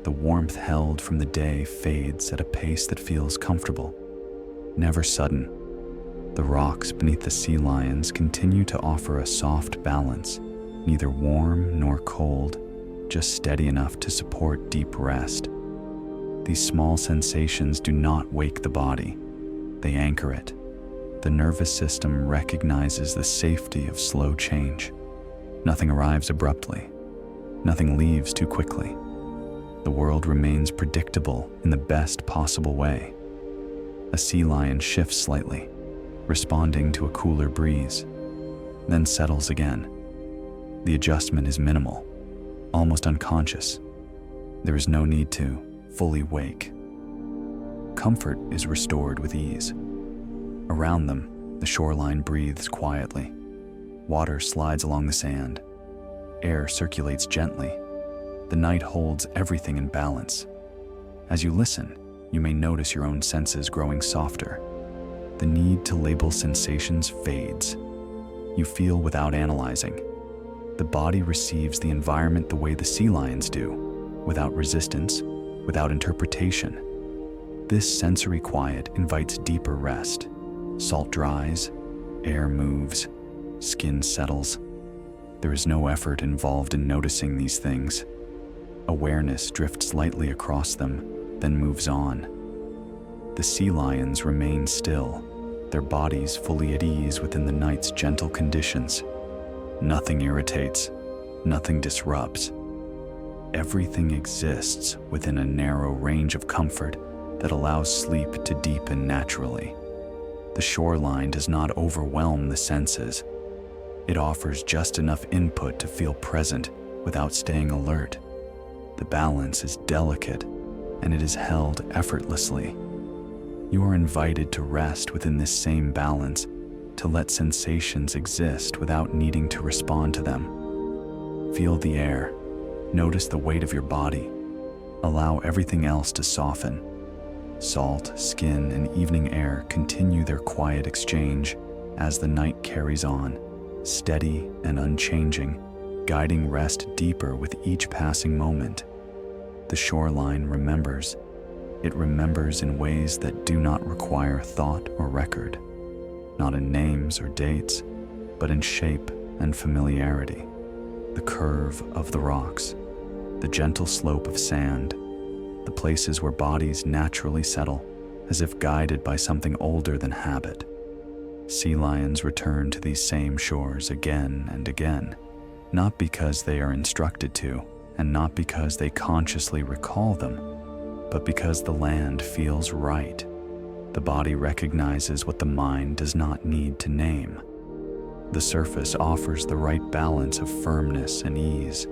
The warmth held from the day fades at a pace that feels comfortable, never sudden. The rocks beneath the sea lions continue to offer a soft balance, neither warm nor cold, just steady enough to support deep rest. These small sensations do not wake the body, they anchor it. The nervous system recognizes the safety of slow change. Nothing arrives abruptly. Nothing leaves too quickly. The world remains predictable in the best possible way. A sea lion shifts slightly, responding to a cooler breeze, then settles again. The adjustment is minimal, almost unconscious. There is no need to fully wake. Comfort is restored with ease. Around them, the shoreline breathes quietly. Water slides along the sand. Air circulates gently. The night holds everything in balance. As you listen, you may notice your own senses growing softer. The need to label sensations fades. You feel without analyzing. The body receives the environment the way the sea lions do, without resistance, without interpretation. This sensory quiet invites deeper rest. Salt dries, air moves, skin settles. There is no effort involved in noticing these things. Awareness drifts lightly across them, then moves on. The sea lions remain still, their bodies fully at ease within the night's gentle conditions. Nothing irritates, nothing disrupts. Everything exists within a narrow range of comfort that allows sleep to deepen naturally. The shoreline does not overwhelm the senses. It offers just enough input to feel present without staying alert. The balance is delicate, and it is held effortlessly. You are invited to rest within this same balance, to let sensations exist without needing to respond to them. Feel the air. Notice the weight of your body. Allow everything else to soften. Salt, skin, and evening air continue their quiet exchange as the night carries on, steady and unchanging, guiding rest deeper with each passing moment. The shoreline remembers. It remembers in ways that do not require thought or record, not in names or dates, but in shape and familiarity. The curve of the rocks, the gentle slope of sand, the places where bodies naturally settle, as if guided by something older than habit. Sea lions return to these same shores again and again, not because they are instructed to, and not because they consciously recall them, but because the land feels right. The body recognizes what the mind does not need to name. The surface offers the right balance of firmness and ease.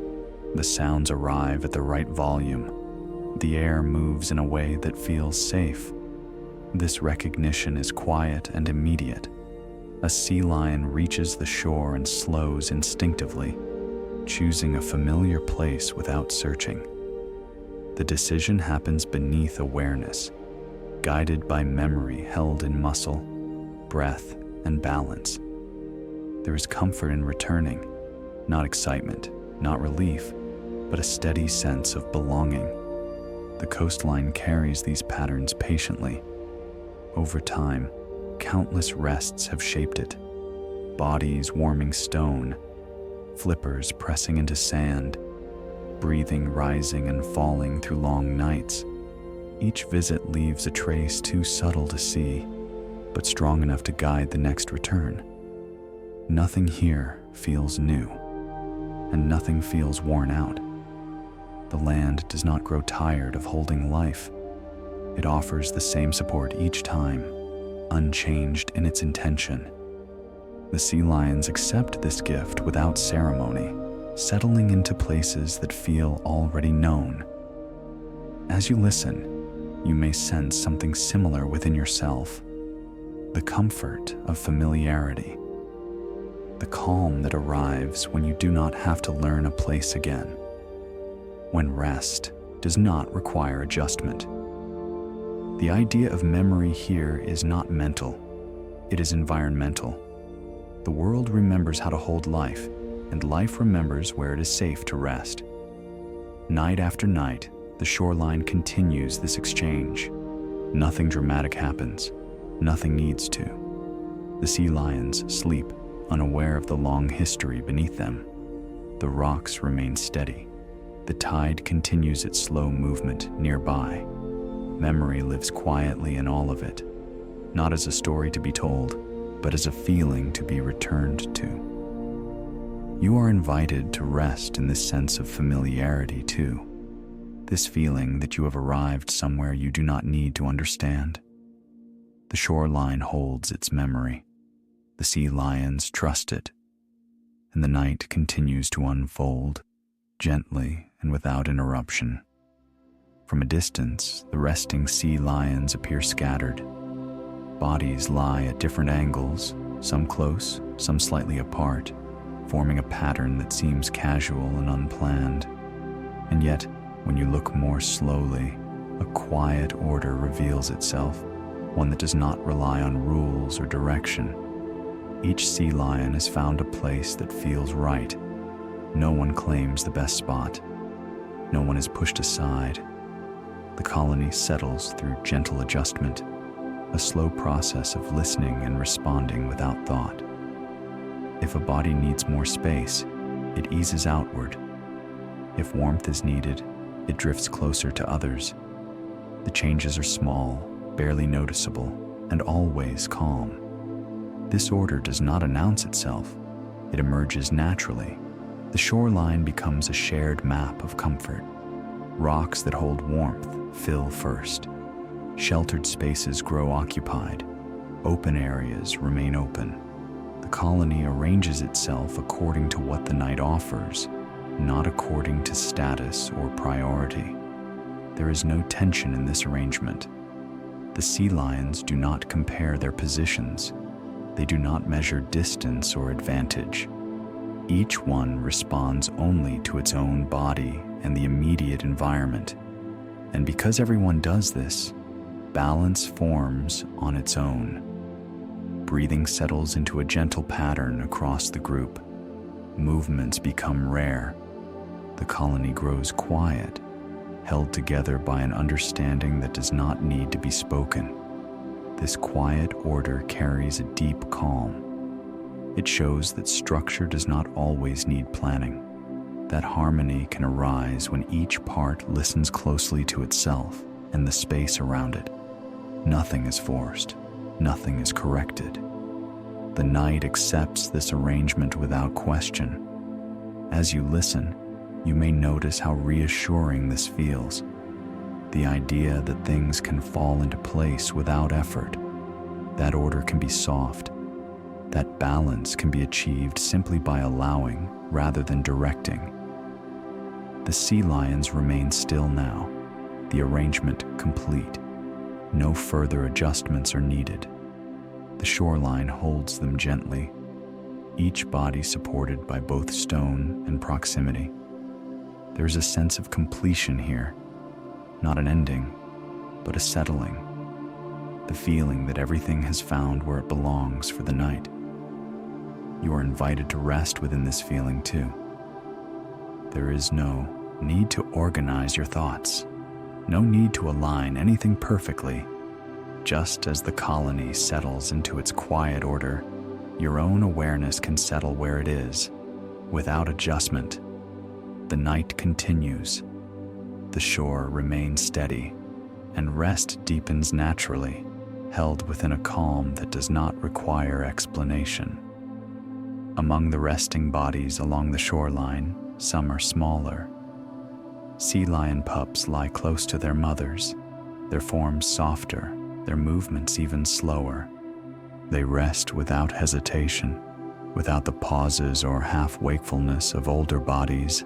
The sounds arrive at the right volume. The air moves in a way that feels safe. This recognition is quiet and immediate. A sea lion reaches the shore and slows instinctively, choosing a familiar place without searching. The decision happens beneath awareness, guided by memory held in muscle, breath, and balance. There is comfort in returning, not excitement, not relief, but a steady sense of belonging. The coastline carries these patterns patiently. Over time, countless rests have shaped it. Bodies warming stone, flippers pressing into sand, breathing rising and falling through long nights. Each visit leaves a trace too subtle to see, but strong enough to guide the next return. Nothing here feels new, and nothing feels worn out. The land does not grow tired of holding life. It offers the same support each time, unchanged in its intention. The sea lions accept this gift without ceremony, settling into places that feel already known. As you listen, you may sense something similar within yourself: the comfort of familiarity, the calm that arrives when you do not have to learn a place again, when rest does not require adjustment. The idea of memory here is not mental, it is environmental. The world remembers how to hold life, and life remembers where it is safe to rest. Night after night, the shoreline continues this exchange. Nothing dramatic happens, nothing needs to. The sea lions sleep, unaware of the long history beneath them. The rocks remain steady. The tide continues its slow movement nearby. Memory lives quietly in all of it, not as a story to be told, but as a feeling to be returned to. You are invited to rest in this sense of familiarity too, this feeling that you have arrived somewhere you do not need to understand. The shoreline holds its memory. The sea lions trust it, and the night continues to unfold, gently and without interruption. From a distance, the resting sea lions appear scattered. Bodies lie at different angles, some close, some slightly apart, forming a pattern that seems casual and unplanned. And yet, when you look more slowly, a quiet order reveals itself, one that does not rely on rules or direction. Each sea lion has found a place that feels right. No one claims the best spot. No one is pushed aside. The colony settles through gentle adjustment, a slow process of listening and responding without thought. If a body needs more space, it eases outward. If warmth is needed, it drifts closer to others. The changes are small, barely noticeable, and always calm. This order does not announce itself. It emerges naturally. The shoreline becomes a shared map of comfort. Rocks that hold warmth fill first. Sheltered spaces grow occupied. Open areas remain open. The colony arranges itself according to what the night offers, not according to status or priority. There is no tension in this arrangement. The sea lions do not compare their positions. They do not measure distance or advantage. Each one responds only to its own body and the immediate environment. And because everyone does this, balance forms on its own. Breathing settles into a gentle pattern across the group. Movements become rare. The colony grows quiet, held together by an understanding that does not need to be spoken. This quiet order carries a deep calm. It shows that structure does not always need planning, that harmony can arise when each part listens closely to itself and the space around it. Nothing is forced, nothing is corrected. The night accepts this arrangement without question. As you listen, you may notice how reassuring this feels. The idea that things can fall into place without effort, that order can be soft, that balance can be achieved simply by allowing rather than directing. The sea lions remain still now, the arrangement complete. No further adjustments are needed. The shoreline holds them gently, each body supported by both stone and proximity. There is a sense of completion here, not an ending, but a settling. The feeling that everything has found where it belongs for the night. You are invited to rest within this feeling too. There is no need to organize your thoughts, no need to align anything perfectly. Just as the colony settles into its quiet order, your own awareness can settle where it is, without adjustment. The night continues. The shore remains steady, and rest deepens naturally, held within a calm that does not require explanation. Among the resting bodies along the shoreline, some are smaller. Sea lion pups lie close to their mothers, their forms softer, their movements even slower. They rest without hesitation, without the pauses or half-wakefulness of older bodies.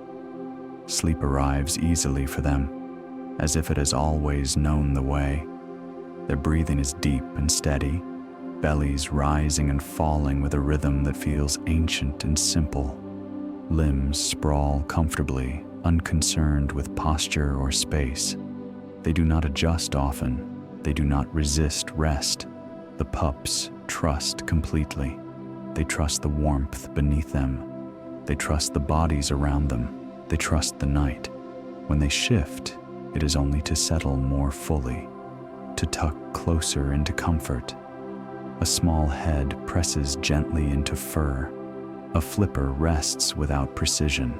Sleep arrives easily for them, as if it has always known the way. Their breathing is deep and steady, bellies rising and falling with a rhythm that feels ancient and simple. Limbs sprawl comfortably, unconcerned with posture or space. They do not adjust often. They do not resist rest. The pups trust completely. They trust the warmth beneath them. They trust the bodies around them. They trust the night. When they shift, it is only to settle more fully, to tuck closer into comfort. A small head presses gently into fur. A flipper rests without precision.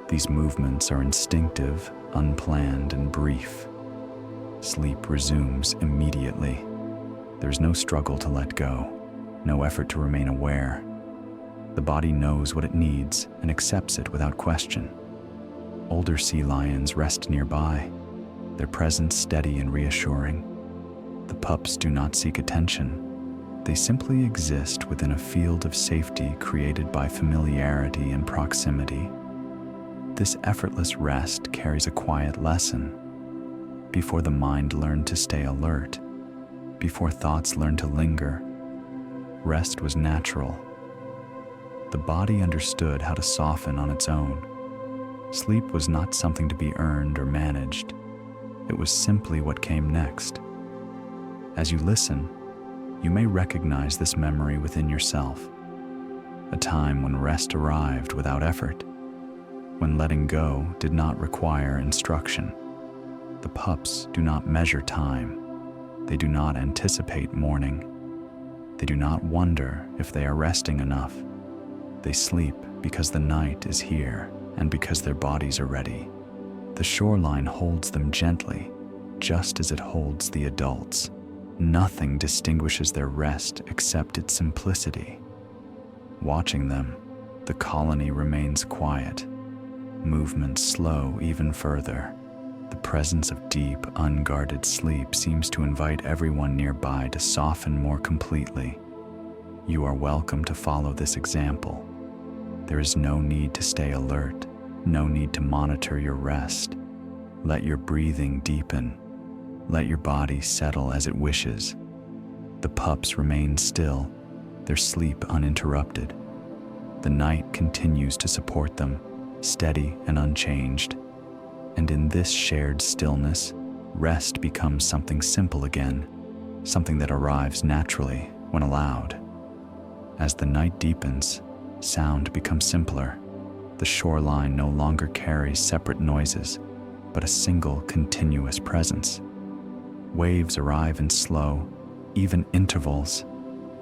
These movements are instinctive, unplanned, and brief. Sleep resumes immediately. There's no struggle to let go, no effort to remain aware. The body knows what it needs and accepts it without question. Older sea lions rest nearby, their presence steady and reassuring. The pups do not seek attention. They simply exist within a field of safety created by familiarity and proximity. This effortless rest carries a quiet lesson. Before the mind learned to stay alert, before thoughts learned to linger, rest was natural. The body understood how to soften on its own. Sleep was not something to be earned or managed. It was simply what came next. As you listen, you may recognize this memory within yourself. A time when rest arrived without effort, when letting go did not require instruction. The pups do not measure time. They do not anticipate morning. They do not wonder if they are resting enough. They sleep because the night is here and because their bodies are ready. The shoreline holds them gently, just as it holds the adults. Nothing distinguishes their rest except its simplicity. Watching them, the colony remains quiet, movements slow even further. The presence of deep, unguarded sleep seems to invite everyone nearby to soften more completely. You are welcome to follow this example. There is no need to stay alert, no need to monitor your rest. Let your breathing deepen. Let your body settle as it wishes. The pups remain still, their sleep uninterrupted. The night continues to support them, steady and unchanged. And in this shared stillness, rest becomes something simple again, something that arrives naturally when allowed. As the night deepens, sound becomes simpler. The shoreline no longer carries separate noises, but a single continuous presence. Waves arrive in slow, even intervals,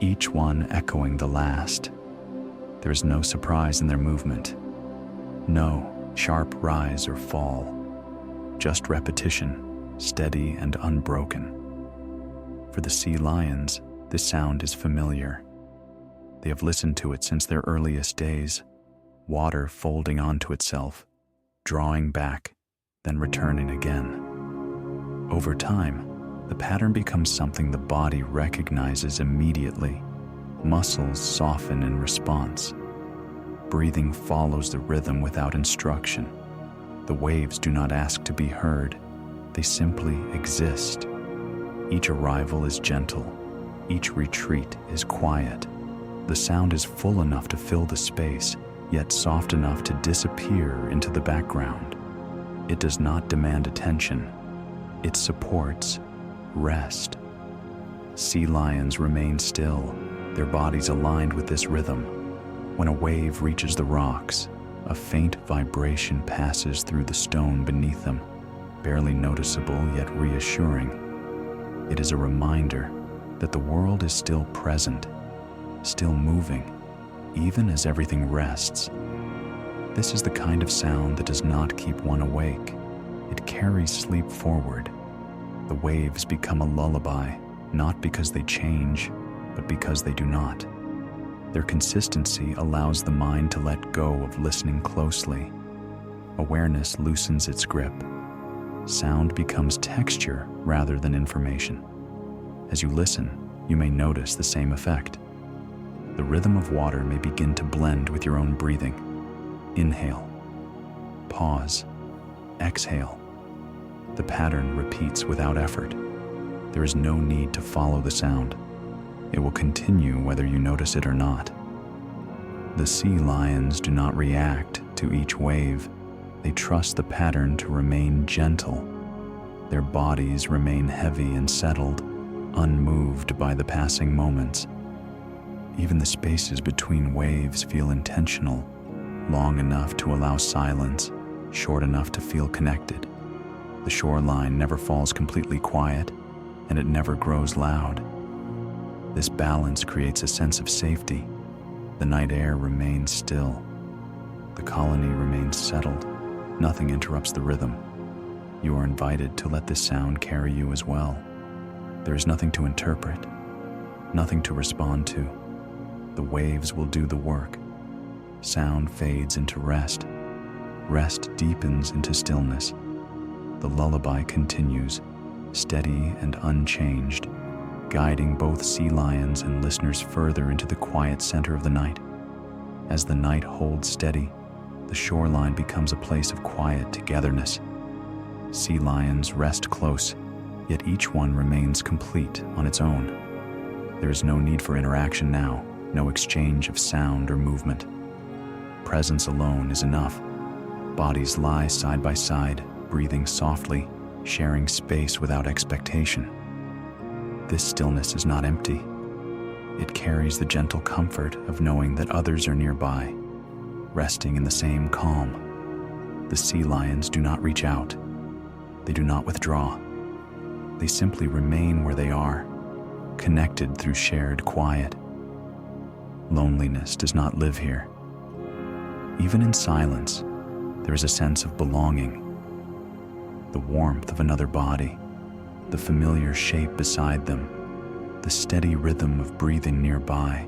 each one echoing the last. There is no surprise in their movement, no sharp rise or fall, just repetition, steady and unbroken. For the sea lions, this sound is familiar. They have listened to it since their earliest days, water folding onto itself, drawing back, then returning again. Over time, the pattern becomes something the body recognizes immediately. Muscles soften in response. Breathing follows the rhythm without instruction. The waves do not ask to be heard. They simply exist. Each arrival is gentle. Each retreat is quiet. The sound is full enough to fill the space, yet soft enough to disappear into the background. It does not demand attention. It supports rest. Sea lions remain still, their bodies aligned with this rhythm. When a wave reaches the rocks, a faint vibration passes through the stone beneath them, barely noticeable yet reassuring. It is a reminder that the world is still present, still moving, even as everything rests. This is the kind of sound that does not keep one awake. It carries sleep forward. The waves become a lullaby, not because they change, but because they do not. Their consistency allows the mind to let go of listening closely. Awareness loosens its grip. Sound becomes texture rather than information. As you listen, you may notice the same effect. The rhythm of water may begin to blend with your own breathing. Inhale, pause, exhale. The pattern repeats without effort. There is no need to follow the sound. It will continue whether you notice it or not. The sea lions do not react to each wave. They trust the pattern to remain gentle. Their bodies remain heavy and settled, unmoved by the passing moments. Even the spaces between waves feel intentional, long enough to allow silence, short enough to feel connected. The shoreline never falls completely quiet, and it never grows loud. This balance creates a sense of safety. The night air remains still. The colony remains settled. Nothing interrupts the rhythm. You are invited to let this sound carry you as well. There is nothing to interpret, nothing to respond to. The waves will do the work. Sound fades into rest. Rest deepens into stillness. The lullaby continues, steady and unchanged, guiding both sea lions and listeners further into the quiet center of the night. As the night holds steady, the shoreline becomes a place of quiet togetherness. Sea lions rest close, yet each one remains complete on its own. There is no need for interaction now, no exchange of sound or movement. Presence alone is enough. Bodies lie side by side, breathing softly, sharing space without expectation. This stillness is not empty. It carries the gentle comfort of knowing that others are nearby, resting in the same calm. The sea lions do not reach out. They do not withdraw. They simply remain where they are, connected through shared quiet. Loneliness does not live here. Even in silence, there is a sense of belonging. The warmth of another body, the familiar shape beside them, the steady rhythm of breathing nearby,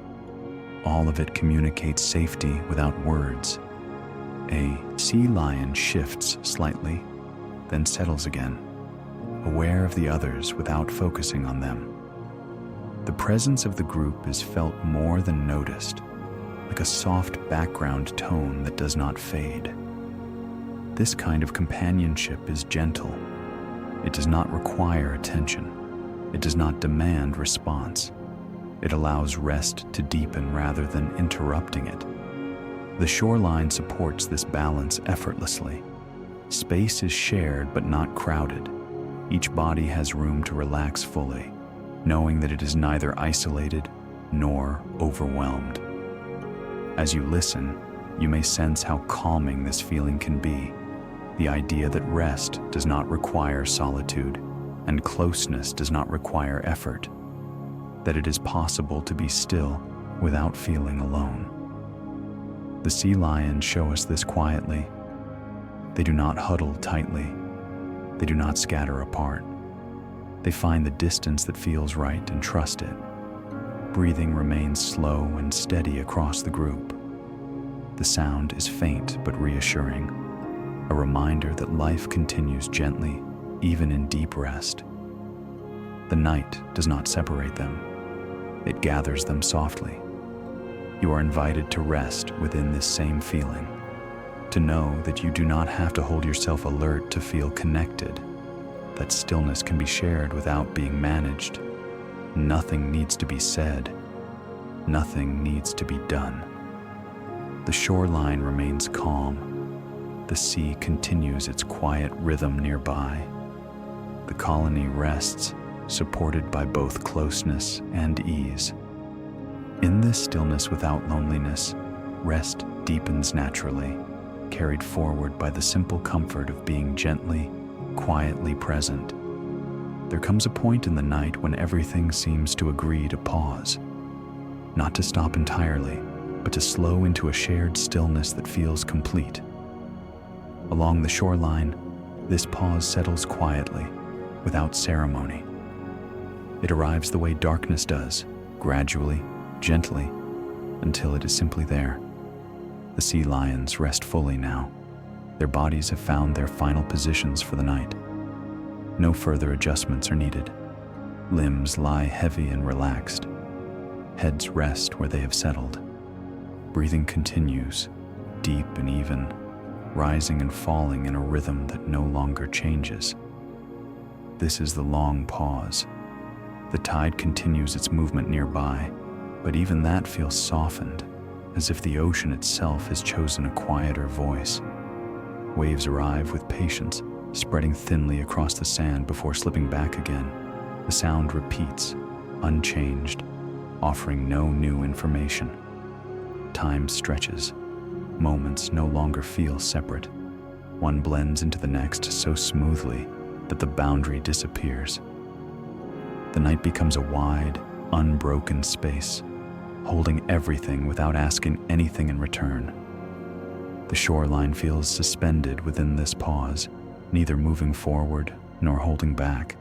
all of it communicates safety without words. A sea lion shifts slightly, then settles again, aware of the others without focusing on them. The presence of the group is felt more than noticed, like a soft background tone that does not fade. This kind of companionship is gentle. It does not require attention. It does not demand response. It allows rest to deepen rather than interrupting it. The shoreline supports this balance effortlessly. Space is shared but not crowded. Each body has room to relax fully, knowing that it is neither isolated nor overwhelmed. As you listen, you may sense how calming this feeling can be. The idea that rest does not require solitude and closeness does not require effort. That it is possible to be still without feeling alone. The sea lions show us this quietly. They do not huddle tightly. They do not scatter apart. They find the distance that feels right and trust it. Breathing remains slow and steady across the group. The sound is faint but reassuring, a reminder that life continues gently, even in deep rest. The night does not separate them. It gathers them softly. You are invited to rest within this same feeling, to know that you do not have to hold yourself alert to feel connected, that stillness can be shared without being managed. Nothing needs to be said. Nothing needs to be done. The shoreline remains calm. The sea continues its quiet rhythm nearby. The colony rests, supported by both closeness and ease. In this stillness without loneliness, rest deepens naturally, carried forward by the simple comfort of being gently, quietly present. There comes a point in the night when everything seems to agree to pause, not to stop entirely, but to slow into a shared stillness that feels complete. Along the shoreline, this pause settles quietly, without ceremony. It arrives the way darkness does, gradually, gently, until it is simply there. The sea lions rest fully now. Their bodies have found their final positions for the night. No further adjustments are needed. Limbs lie heavy and relaxed. Heads rest where they have settled. Breathing continues, deep and even, rising and falling in a rhythm that no longer changes. This is the long pause. The tide continues its movement nearby, but even that feels softened, as if the ocean itself has chosen a quieter voice. Waves arrive with patience, spreading thinly across the sand before slipping back again. The sound repeats, unchanged, offering no new information. Time stretches. Moments no longer feel separate. One blends into the next so smoothly that the boundary disappears. The night becomes a wide, unbroken space, holding everything without asking anything in return. The shoreline feels suspended within this pause, neither moving forward nor holding back,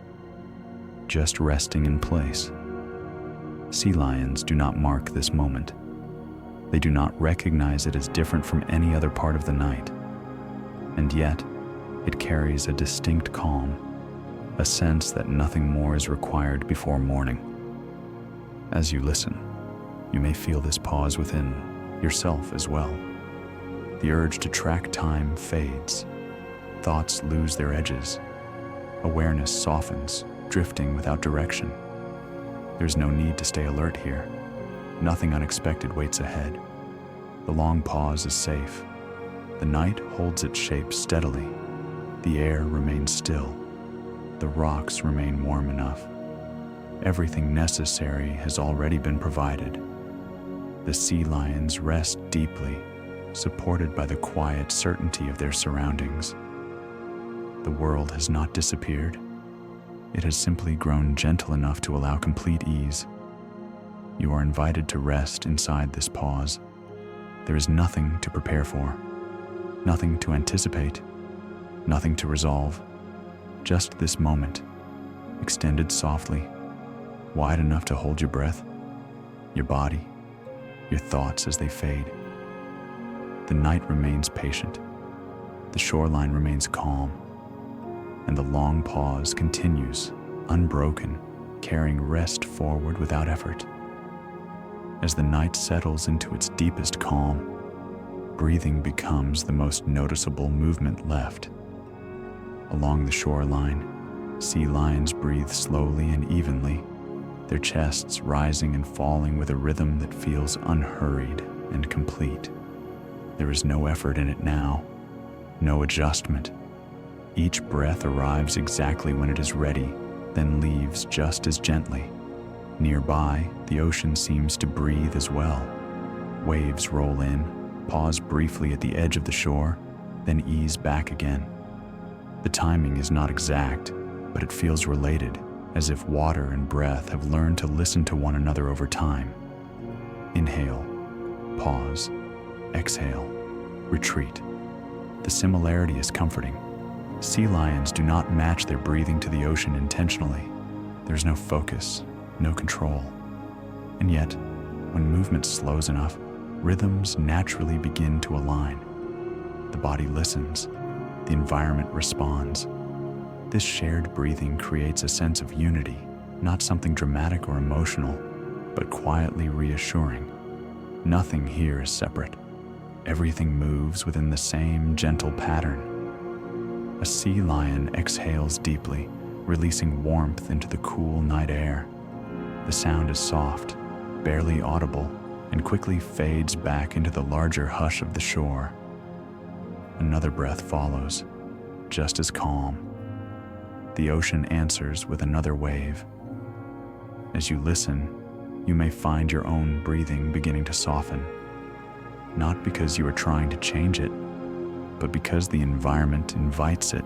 just resting in place. Sea lions do not mark this moment. They do not recognize it as different from any other part of the night. And yet, it carries a distinct calm, a sense that nothing more is required before morning. As you listen, you may feel this pause within yourself as well. The urge to track time fades. Thoughts lose their edges. Awareness softens, drifting without direction. There's no need to stay alert here. Nothing unexpected waits ahead. The long pause is safe. The night holds its shape steadily. The air remains still. The rocks remain warm enough. Everything necessary has already been provided. The sea lions rest deeply, supported by the quiet certainty of their surroundings. The world has not disappeared. It has simply grown gentle enough to allow complete ease. You are invited to rest inside this pause. There is nothing to prepare for, nothing to anticipate, nothing to resolve. Just this moment, extended softly, wide enough to hold your breath, your body, your thoughts as they fade. The night remains patient. The shoreline remains calm. And the long pause continues, unbroken, carrying rest forward without effort. As the night settles into its deepest calm, breathing becomes the most noticeable movement left. Along the shoreline, sea lions breathe slowly and evenly, their chests rising and falling with a rhythm that feels unhurried and complete. There is no effort in it now, no adjustment. Each breath arrives exactly when it is ready, then leaves just as gently. Nearby, the ocean seems to breathe as well. Waves roll in, pause briefly at the edge of the shore, then ease back again. The timing is not exact, but it feels related, as if water and breath have learned to listen to one another over time. Inhale, pause, exhale, retreat. The similarity is comforting. Sea lions do not match their breathing to the ocean intentionally. There's no focus, no control. And yet, when movement slows enough, rhythms naturally begin to align. The body listens, the environment responds. This shared breathing creates a sense of unity, not something dramatic or emotional, but quietly reassuring. Nothing here is separate. Everything moves within the same gentle pattern. A sea lion exhales deeply, releasing warmth into the cool night air. The sound is soft, barely audible, and quickly fades back into the larger hush of the shore. Another breath follows, just as calm. The ocean answers with another wave. As you listen, you may find your own breathing beginning to soften, not because you are trying to change it, but because the environment invites it.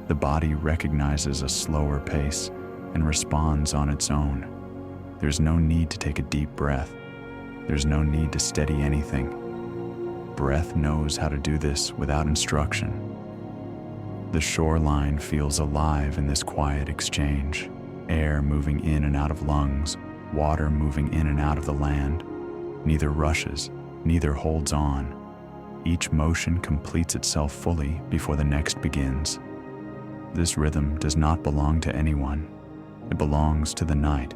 The body recognizes a slower pace and responds on its own. There's no need to take a deep breath. There's no need to steady anything. Breath knows how to do this without instruction. The shoreline feels alive in this quiet exchange, air moving in and out of lungs, water moving in and out of the land. Neither rushes, neither holds on. Each motion completes itself fully before the next begins. This rhythm does not belong to anyone. It belongs to the night.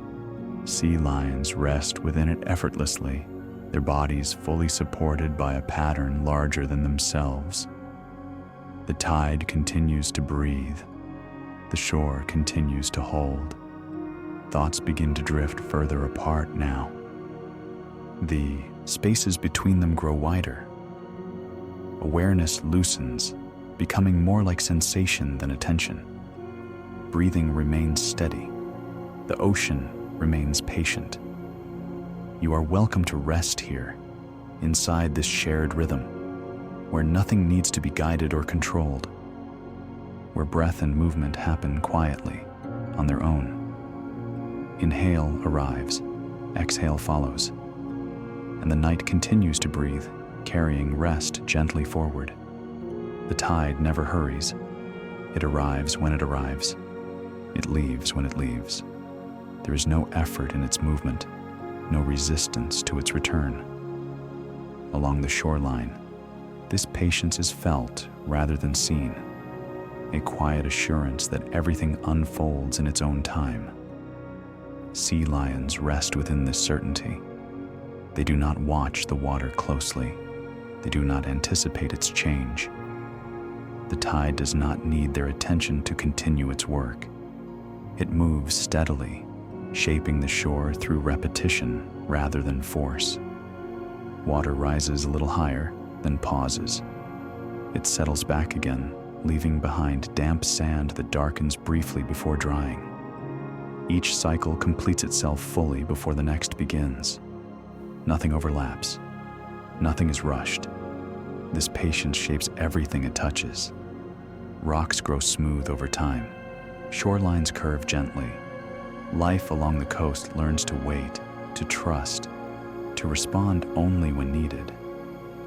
Sea lions rest within it effortlessly, their bodies fully supported by a pattern larger than themselves. The tide continues to breathe. The shore continues to hold. Thoughts begin to drift further apart now. The spaces between them grow wider. Awareness loosens, becoming more like sensation than attention. Breathing remains steady. The ocean remains patient. You are welcome to rest here, inside this shared rhythm, where nothing needs to be guided or controlled, where breath and movement happen quietly, on their own. Inhale arrives, exhale follows, and the night continues to breathe, carrying rest gently forward. The tide never hurries. It arrives when it arrives. It leaves when it leaves. There is no effort in its movement, no resistance to its return. Along the shoreline, this patience is felt rather than seen, a quiet assurance that everything unfolds in its own time. Sea lions rest within this certainty. They do not watch the water closely. They do not anticipate its change. The tide does not need their attention to continue its work. It moves steadily, shaping the shore through repetition rather than force. Water rises a little higher, then pauses. It settles back again, leaving behind damp sand that darkens briefly before drying. Each cycle completes itself fully before the next begins. Nothing overlaps. Nothing is rushed. This patience shapes everything it touches. Rocks grow smooth over time. Shorelines curve gently. Life along the coast learns to wait, to trust, to respond only when needed.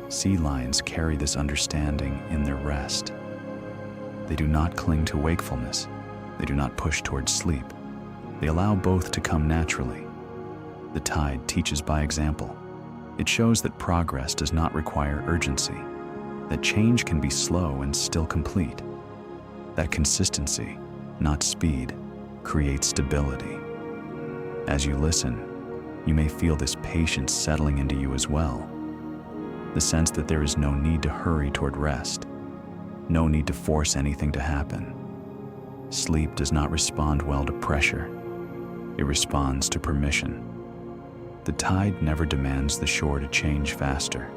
Sea lions carry this understanding in their rest. They do not cling to wakefulness. They do not push towards sleep. They allow both to come naturally. The tide teaches by example. It shows that progress does not require urgency, that change can be slow and still complete, that consistency, not speed, creates stability. As you listen, you may feel this patience settling into you as well. The sense that there is no need to hurry toward rest, no need to force anything to happen. Sleep does not respond well to pressure. It responds to permission. The tide never demands the shore to change faster.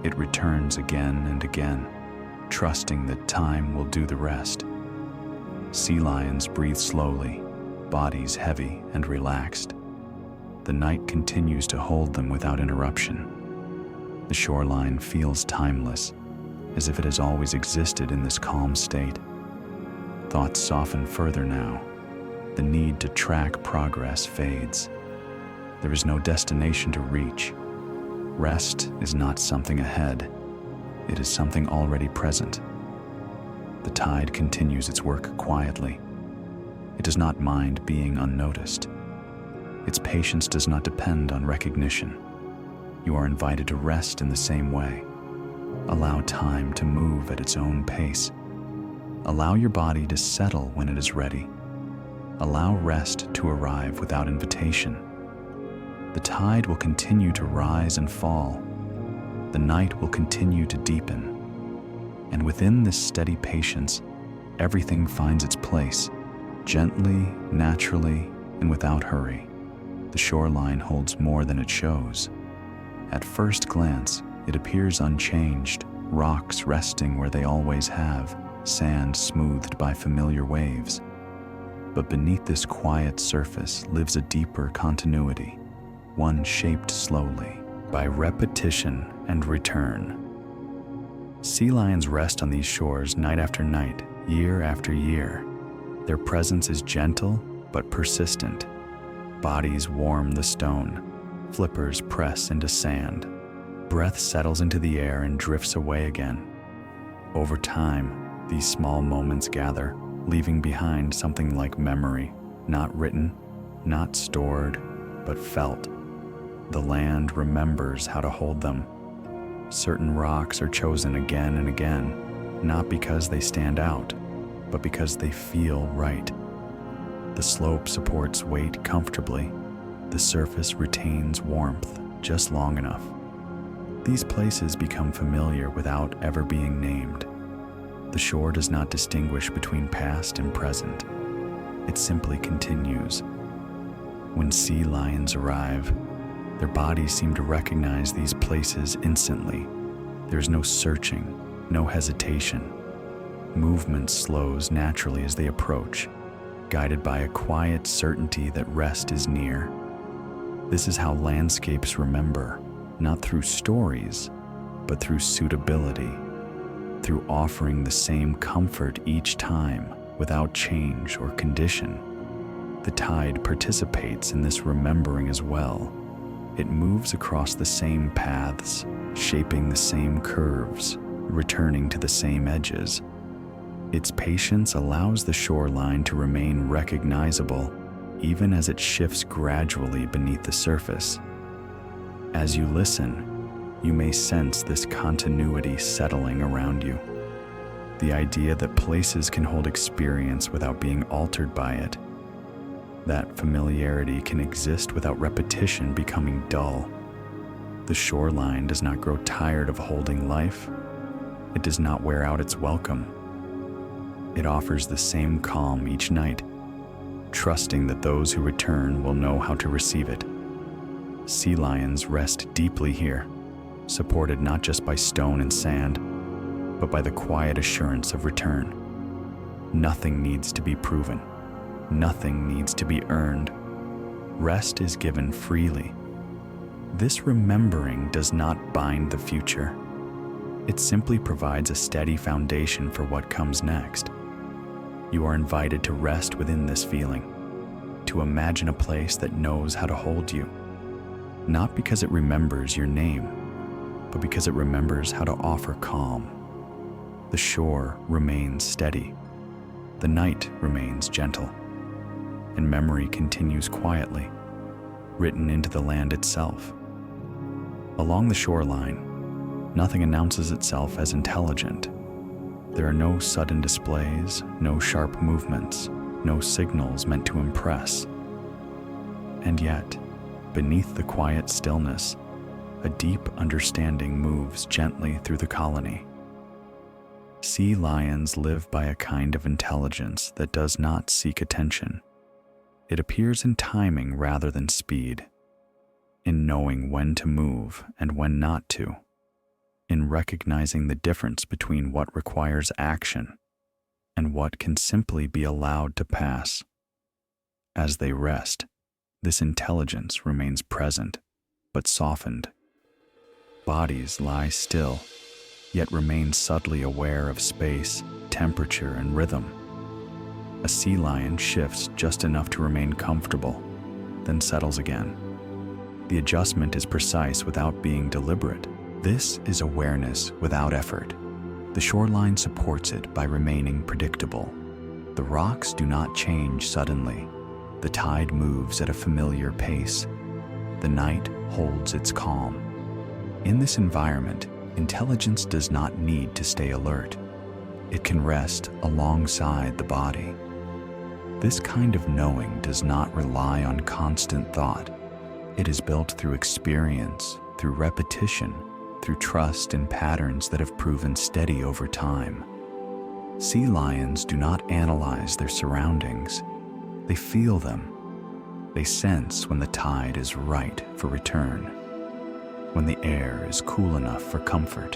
It returns again and again, trusting that time will do the rest. Sea lions breathe slowly, bodies heavy and relaxed. The night continues to hold them without interruption. The shoreline feels timeless, as if it has always existed in this calm state. Thoughts soften further now. The need to track progress fades. There is no destination to reach. Rest is not something ahead. It is something already present. The tide continues its work quietly. It does not mind being unnoticed. Its patience does not depend on recognition. You are invited to rest in the same way. Allow time to move at its own pace. Allow your body to settle when it is ready. Allow rest to arrive without invitation. The tide will continue to rise and fall. The night will continue to deepen. And within this steady patience, everything finds its place, gently, naturally, and without hurry. The shoreline holds more than it shows. At first glance, it appears unchanged, rocks resting where they always have, sand smoothed by familiar waves. But beneath this quiet surface lives a deeper continuity, one shaped slowly by repetition and return. Sea lions rest on these shores night after night, year after year. Their presence is gentle but persistent. Bodies warm the stone, flippers press into sand. Breath settles into the air and drifts away again. Over time, these small moments gather, leaving behind something like memory, not written, not stored, but felt. The land remembers how to hold them. Certain rocks are chosen again and again, not because they stand out, but because they feel right. The slope supports weight comfortably. The surface retains warmth just long enough. These places become familiar without ever being named. The shore does not distinguish between past and present. It simply continues. When sea lions arrive, their bodies seem to recognize these places instantly. There's no searching, no hesitation. Movement slows naturally as they approach, guided by a quiet certainty that rest is near. This is how landscapes remember, not through stories, but through suitability, through offering the same comfort each time without change or condition. The tide participates in this remembering as well. It moves across the same paths, shaping the same curves, returning to the same edges. Its patience allows the shoreline to remain recognizable, even as it shifts gradually beneath the surface. As you listen, you may sense this continuity settling around you. The idea that places can hold experience without being altered by it. That familiarity can exist without repetition becoming dull. The shoreline does not grow tired of holding life. It does not wear out its welcome. It offers the same calm each night, trusting that those who return will know how to receive it. Sea lions rest deeply here, supported not just by stone and sand, but by the quiet assurance of return. Nothing needs to be proven. Nothing needs to be earned. Rest is given freely. This remembering does not bind the future. It simply provides a steady foundation for what comes next. You are invited to rest within this feeling, to imagine a place that knows how to hold you, not because it remembers your name, but because it remembers how to offer calm. The shore remains steady. The night remains gentle. And memory continues quietly, written into the land itself. Along the shoreline, nothing announces itself as intelligent. There are no sudden displays, no sharp movements, no signals meant to impress. And yet, beneath the quiet stillness, a deep understanding moves gently through the colony. Sea lions live by a kind of intelligence that does not seek attention. It appears in timing rather than speed, in knowing when to move and when not to, in recognizing the difference between what requires action and what can simply be allowed to pass. As they rest, this intelligence remains present, but softened. Bodies lie still, yet remain subtly aware of space, temperature, and rhythm. A sea lion shifts just enough to remain comfortable, then settles again. The adjustment is precise without being deliberate. This is awareness without effort. The shoreline supports it by remaining predictable. The rocks do not change suddenly. The tide moves at a familiar pace. The night holds its calm. In this environment, intelligence does not need to stay alert. It can rest alongside the body. This kind of knowing does not rely on constant thought. It is built through experience, through repetition, through trust in patterns that have proven steady over time. Sea lions do not analyze their surroundings. They feel them. They sense when the tide is right for return, when the air is cool enough for comfort,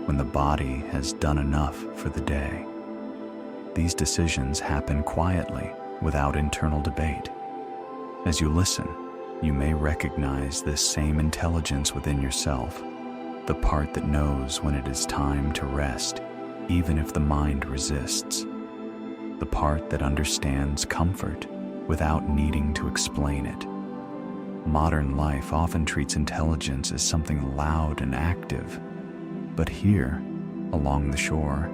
when the body has done enough for the day. These decisions happen quietly, without internal debate. As you listen, you may recognize this same intelligence within yourself, the part that knows when it is time to rest, even if the mind resists, the part that understands comfort without needing to explain it. Modern life often treats intelligence as something loud and active, but here, along the shore,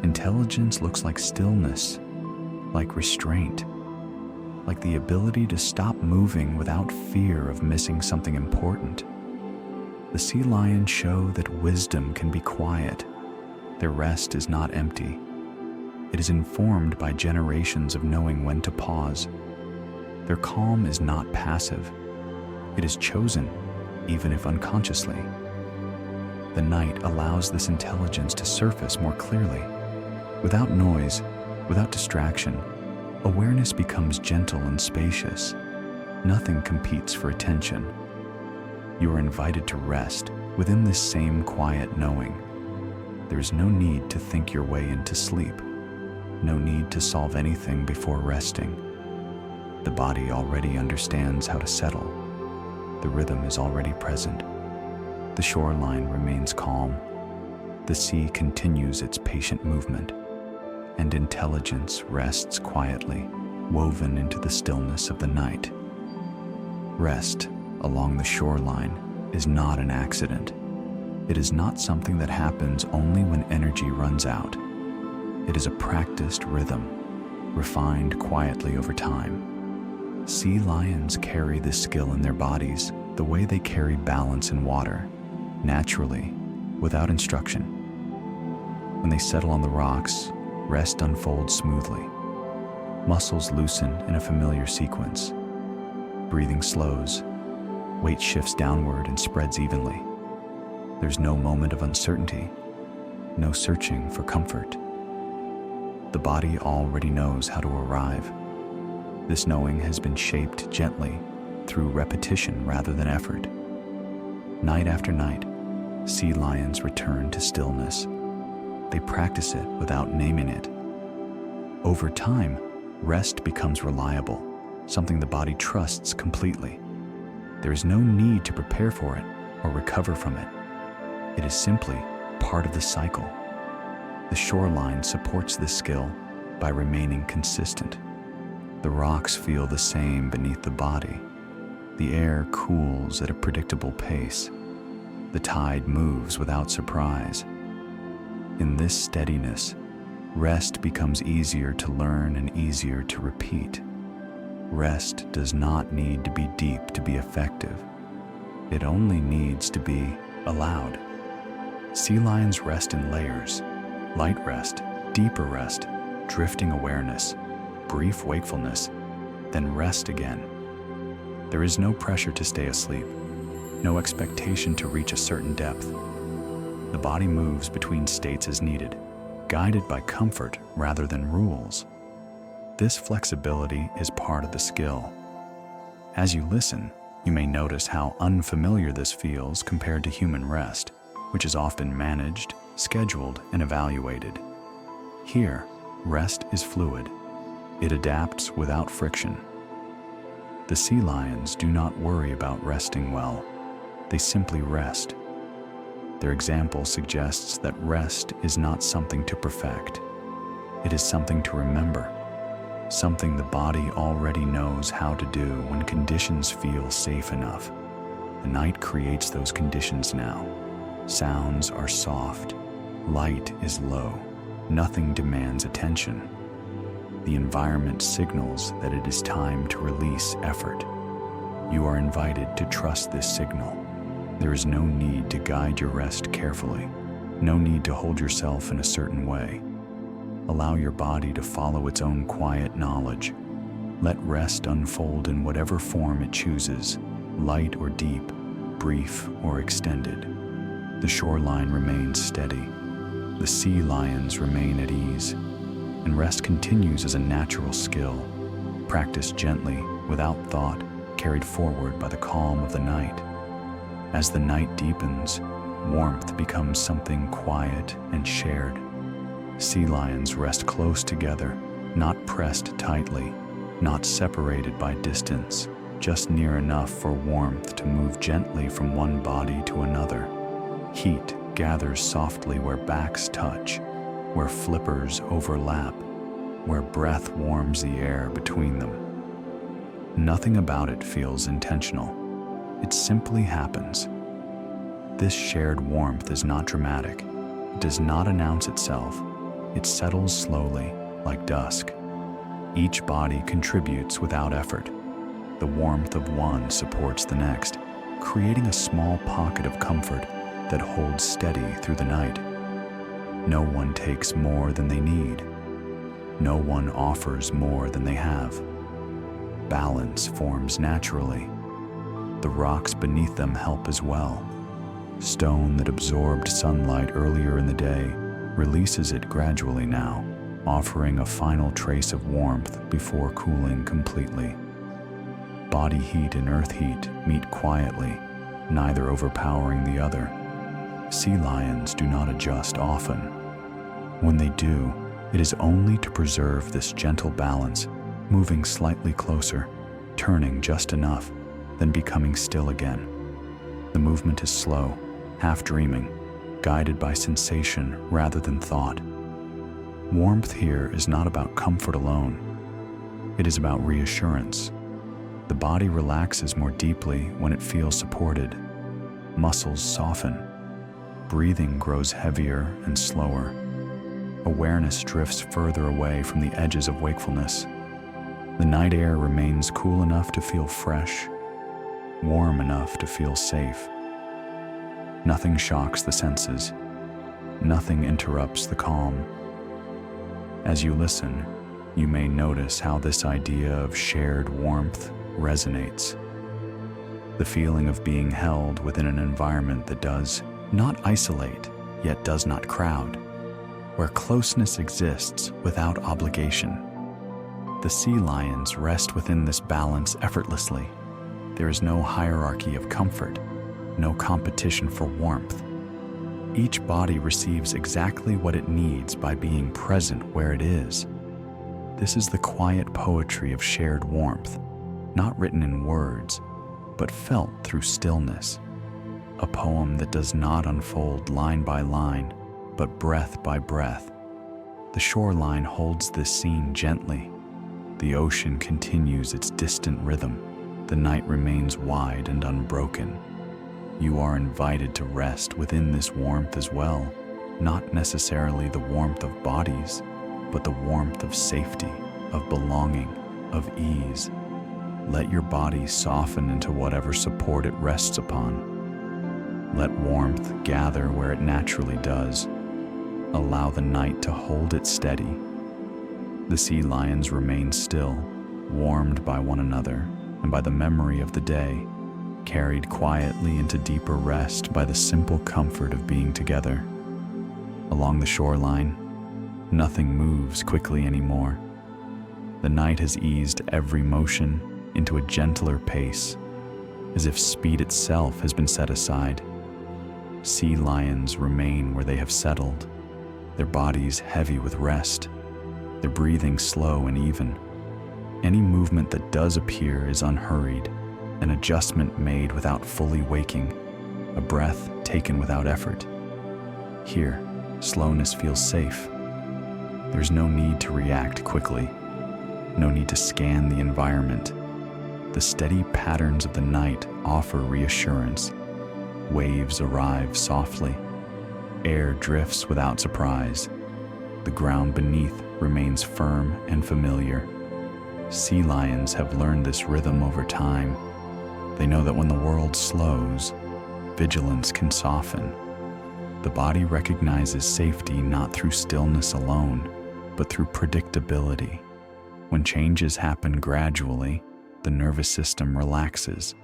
intelligence looks like stillness, like restraint, like the ability to stop moving without fear of missing something important. The sea lions show that wisdom can be quiet. Their rest is not empty. It is informed by generations of knowing when to pause. Their calm is not passive. It is chosen, even if unconsciously. The night allows this intelligence to surface more clearly. Without noise, without distraction, awareness becomes gentle and spacious. Nothing competes for attention. You are invited to rest within this same quiet knowing. There is no need to think your way into sleep. No need to solve anything before resting. The body already understands how to settle. The rhythm is already present. The shoreline remains calm. The sea continues its patient movement, and intelligence rests quietly, woven into the stillness of the night. Rest along the shoreline is not an accident. It is not something that happens only when energy runs out. It is a practiced rhythm, refined quietly over time. Sea lions carry this skill in their bodies the way they carry balance in water, naturally, without instruction. When they settle on the rocks, rest unfolds smoothly. Muscles loosen in a familiar sequence. Breathing slows. Weight shifts downward and spreads evenly. There's no moment of uncertainty, no searching for comfort. The body already knows how to arrive. This knowing has been shaped gently through repetition rather than effort. Night after night, sea lions return to stillness. They practice it without naming it. Over time, rest becomes reliable, something the body trusts completely. There is no need to prepare for it or recover from it. It is simply part of the cycle. The shoreline supports this skill by remaining consistent. The rocks feel the same beneath the body. The air cools at a predictable pace. The tide moves without surprise. In this steadiness, rest becomes easier to learn and easier to repeat. Rest does not need to be deep to be effective. It only needs to be allowed. Sea lions rest in layers: light rest, deeper rest, drifting awareness, brief wakefulness, then rest again. There is no pressure to stay asleep, no expectation to reach a certain depth. The body moves between states as needed, guided by comfort rather than rules. This flexibility is part of the skill. As you listen, you may notice how unfamiliar this feels compared to human rest, which is often managed, scheduled, and evaluated. Here, rest is fluid. It adapts without friction. The sea lions do not worry about resting well. They simply rest. Their example suggests that rest is not something to perfect. It is something to remember, something the body already knows how to do when conditions feel safe enough. The night creates those conditions now. Sounds are soft. Light is low. Nothing demands attention. The environment signals that it is time to release effort. You are invited to trust this signal. There is no need to guide your rest carefully, no need to hold yourself in a certain way. Allow your body to follow its own quiet knowledge. Let rest unfold in whatever form it chooses, light or deep, brief or extended. The shoreline remains steady. The sea lions remain at ease. And rest continues as a natural skill, practiced gently, without thought, carried forward by the calm of the night. As the night deepens, warmth becomes something quiet and shared. Sea lions rest close together, not pressed tightly, not separated by distance, just near enough for warmth to move gently from one body to another. Heat gathers softly where backs touch, where flippers overlap, where breath warms the air between them. Nothing about it feels intentional. It simply happens. This shared warmth is not dramatic. It does not announce itself. It settles slowly, like dusk. Each body contributes without effort. The warmth of one supports the next, creating a small pocket of comfort that holds steady through the night. No one takes more than they need. No one offers more than they have. Balance forms naturally. The rocks beneath them help as well. Stone that absorbed sunlight earlier in the day releases it gradually now, offering a final trace of warmth before cooling completely. Body heat and earth heat meet quietly, neither overpowering the other. Sea lions do not adjust often. When they do, it is only to preserve this gentle balance, moving slightly closer, turning just enough, then becoming still again. The movement is slow, half dreaming, guided by sensation rather than thought. Warmth here is not about comfort alone. It is about reassurance. The body relaxes more deeply when it feels supported. Muscles soften. Breathing grows heavier and slower. Awareness drifts further away from the edges of wakefulness. The night air remains cool enough to feel fresh, warm enough to feel safe. Nothing shocks the senses. Nothing interrupts the calm. As you listen, you may notice how this idea of shared warmth resonates. The feeling of being held within an environment that does not isolate, yet does not crowd, where closeness exists without obligation. The sea lions rest within this balance effortlessly. There is no hierarchy of comfort, no competition for warmth. Each body receives exactly what it needs by being present where it is. This is the quiet poetry of shared warmth, not written in words, but felt through stillness. A poem that does not unfold line by line, but breath by breath. The shoreline holds this scene gently. The ocean continues its distant rhythm. The night remains wide and unbroken. You are invited to rest within this warmth as well, not necessarily the warmth of bodies, but the warmth of safety, of belonging, of ease. Let your body soften into whatever support it rests upon. Let warmth gather where it naturally does. Allow the night to hold it steady. The sea lions remain still, warmed by one another and by the memory of the day, carried quietly into deeper rest by the simple comfort of being together. Along the shoreline, nothing moves quickly anymore. The night has eased every motion into a gentler pace, as if speed itself has been set aside. Sea lions remain where they have settled, their bodies heavy with rest, their breathing slow and even. Any movement that does appear is unhurried, an adjustment made without fully waking, a breath taken without effort. Here, slowness feels safe. There's no need to react quickly, no need to scan the environment. The steady patterns of the night offer reassurance. Waves arrive softly. Air drifts without surprise. The ground beneath remains firm and familiar. Sea lions have learned this rhythm over time. They know that when the world slows, vigilance can soften. The body recognizes safety not through stillness alone, but through predictability. When changes happen gradually, the nervous system relaxes.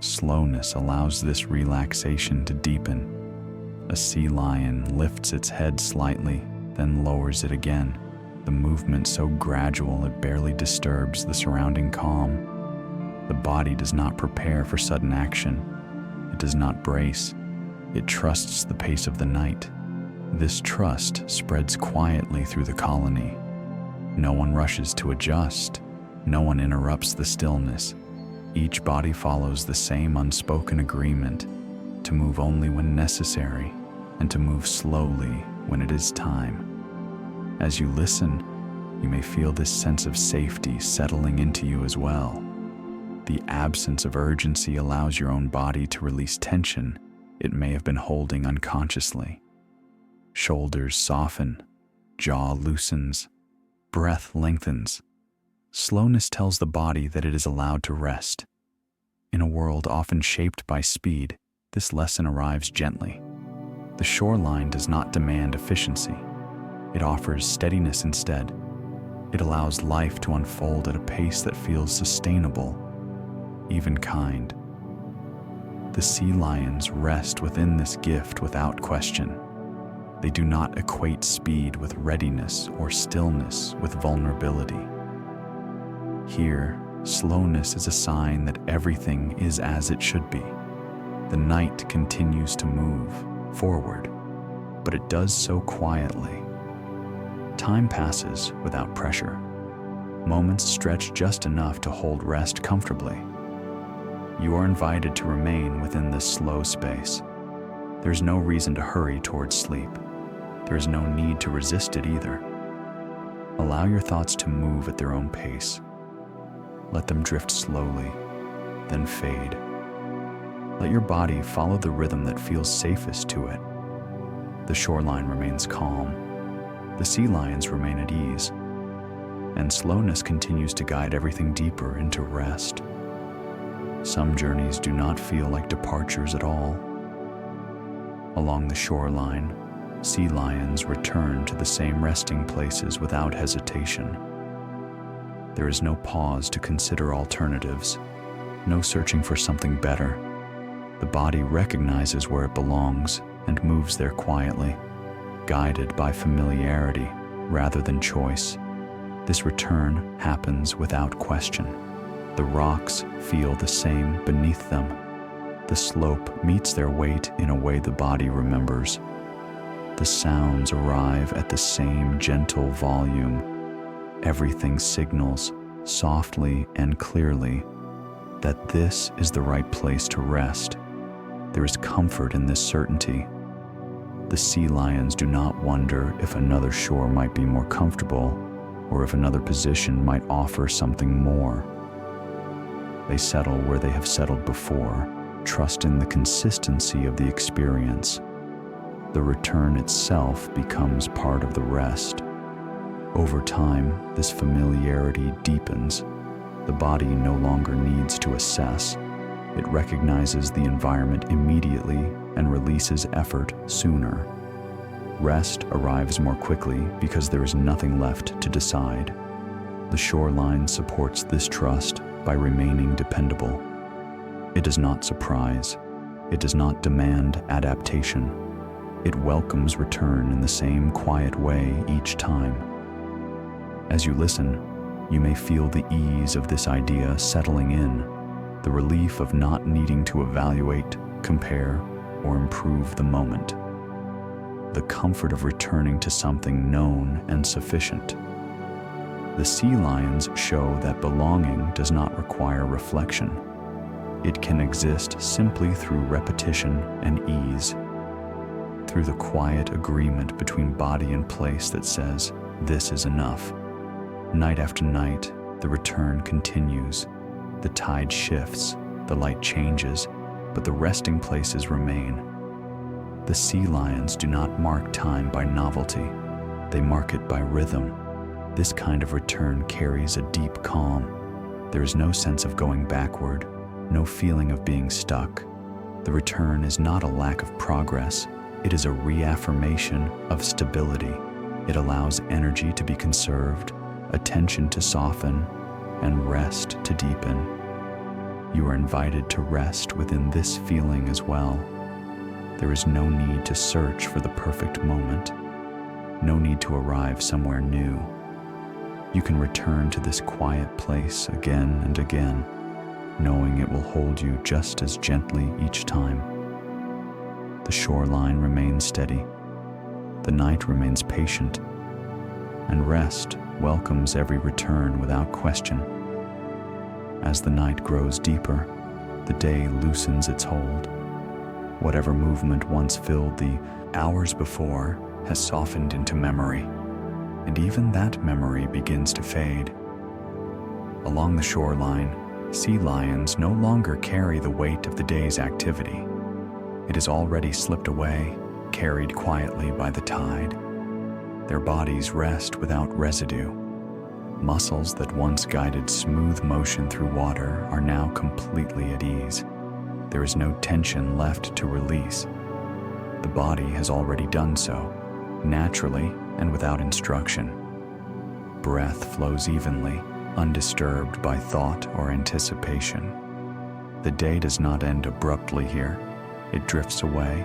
Slowness allows this relaxation to deepen. A sea lion lifts its head slightly, then lowers it again, the movement so gradual it barely disturbs the surrounding calm. The body does not prepare for sudden action. It does not brace. It trusts the pace of the night. This trust spreads quietly through the colony. No one rushes to adjust. No one interrupts the stillness. Each body follows the same unspoken agreement to move only when necessary and to move slowly when it is time. As you listen, you may feel this sense of safety settling into you as well. The absence of urgency allows your own body to release tension it may have been holding unconsciously. Shoulders soften, jaw loosens, breath lengthens. Slowness tells the body that it is allowed to rest. In a world often shaped by speed, this lesson arrives gently. The shoreline does not demand efficiency. It offers steadiness instead. It allows life to unfold at a pace that feels sustainable, even kind. The sea lions rest within this gift without question. They do not equate speed with readiness or stillness with vulnerability. Here, slowness is a sign that everything is as it should be. The night continues to move forward, but it does so quietly. Time passes without pressure. Moments stretch just enough to hold rest comfortably. You are invited to remain within this slow space. There is no reason to hurry towards sleep. There is no need to resist it either. Allow your thoughts to move at their own pace. Let them drift slowly, then fade. Let your body follow the rhythm that feels safest to it. The shoreline remains calm. The sea lions remain at ease. And slowness continues to guide everything deeper into rest. Some journeys do not feel like departures at all. Along the shoreline, sea lions return to the same resting places without hesitation. There is no pause to consider alternatives, no searching for something better. The body recognizes where it belongs and moves there quietly, guided by familiarity rather than choice. This return happens without question. The rocks feel the same beneath them. The slope meets their weight in a way the body remembers. The sounds arrive at the same gentle volume. Everything signals, softly and clearly, that this is the right place to rest. There is comfort in this certainty. The sea lions do not wonder if another shore might be more comfortable or if another position might offer something more. They settle where they have settled before, trusting the consistency of the experience. The return itself becomes part of the rest. Over time, this familiarity deepens. The body no longer needs to assess. It recognizes the environment immediately and releases effort sooner. Rest arrives more quickly because there is nothing left to decide. The shoreline supports this trust by remaining dependable. It does not surprise. It does not demand adaptation. It welcomes return in the same quiet way each time. As you listen, you may feel the ease of this idea settling in, the relief of not needing to evaluate, compare, or improve the moment. The comfort of returning to something known and sufficient. The sea lions show that belonging does not require reflection. It can exist simply through repetition and ease, through the quiet agreement between body and place that says, "This is enough." Night after night, the return continues. The tide shifts, the light changes, but the resting places remain. The sea lions do not mark time by novelty. They mark it by rhythm. This kind of return carries a deep calm. There is no sense of going backward, no feeling of being stuck. The return is not a lack of progress, it is a reaffirmation of stability. It allows energy to be conserved, attention to soften, and rest to deepen. You are invited to rest within this feeling as well. There is no need to search for the perfect moment, no need to arrive somewhere new. You can return to this quiet place again and again, knowing it will hold you just as gently each time. The shoreline remains steady, the night remains patient, and rest welcomes every return without question. As the night grows deeper, the day loosens its hold. Whatever movement once filled the hours before has softened into memory, and even that memory begins to fade. Along the shoreline, sea lions no longer carry the weight of the day's activity. It has already slipped away, carried quietly by the tide. Their bodies rest without residue. Muscles that once guided smooth motion through water are now completely at ease. There is no tension left to release. The body has already done so, naturally and without instruction. Breath flows evenly, undisturbed by thought or anticipation. The day does not end abruptly here. It drifts away.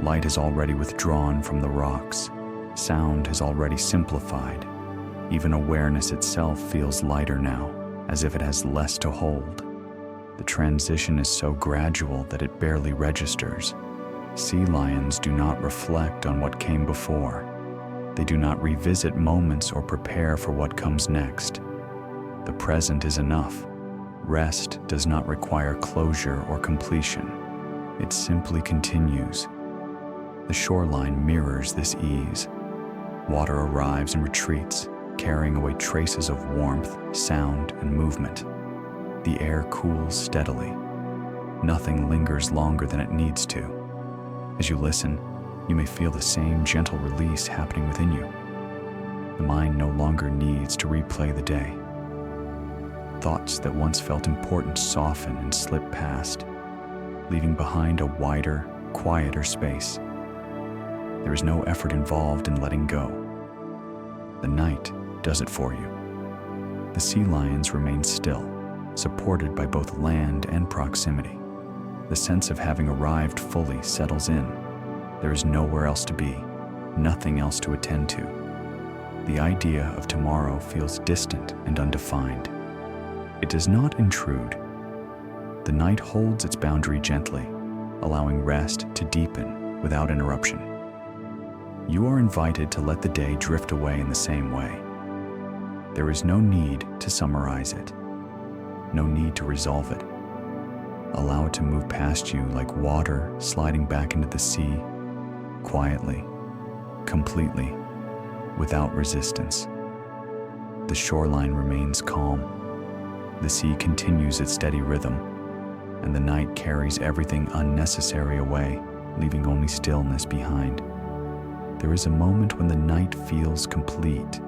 Light is already withdrawn from the rocks. Sound has already simplified. Even awareness itself feels lighter now, as if it has less to hold. The transition is so gradual that it barely registers. Sea lions do not reflect on what came before. They do not revisit moments or prepare for what comes next. The present is enough. Rest does not require closure or completion. It simply continues. The shoreline mirrors this ease. Water arrives and retreats, carrying away traces of warmth, sound, and movement. The air cools steadily. Nothing lingers longer than it needs to. As you listen, you may feel the same gentle release happening within you. The mind no longer needs to replay the day. Thoughts that once felt important soften and slip past, leaving behind a wider, quieter space. There is no effort involved in letting go. The night does it for you. The sea lions remain still, supported by both land and proximity. The sense of having arrived fully settles in. There is nowhere else to be, nothing else to attend to. The idea of tomorrow feels distant and undefined. It does not intrude. The night holds its boundary gently, allowing rest to deepen without interruption. You are invited to let the day drift away in the same way. There is no need to summarize it, no need to resolve it. Allow it to move past you like water sliding back into the sea, quietly, completely, without resistance. The shoreline remains calm. The sea continues its steady rhythm, and the night carries everything unnecessary away, leaving only stillness behind. There is a moment when the night feels complete,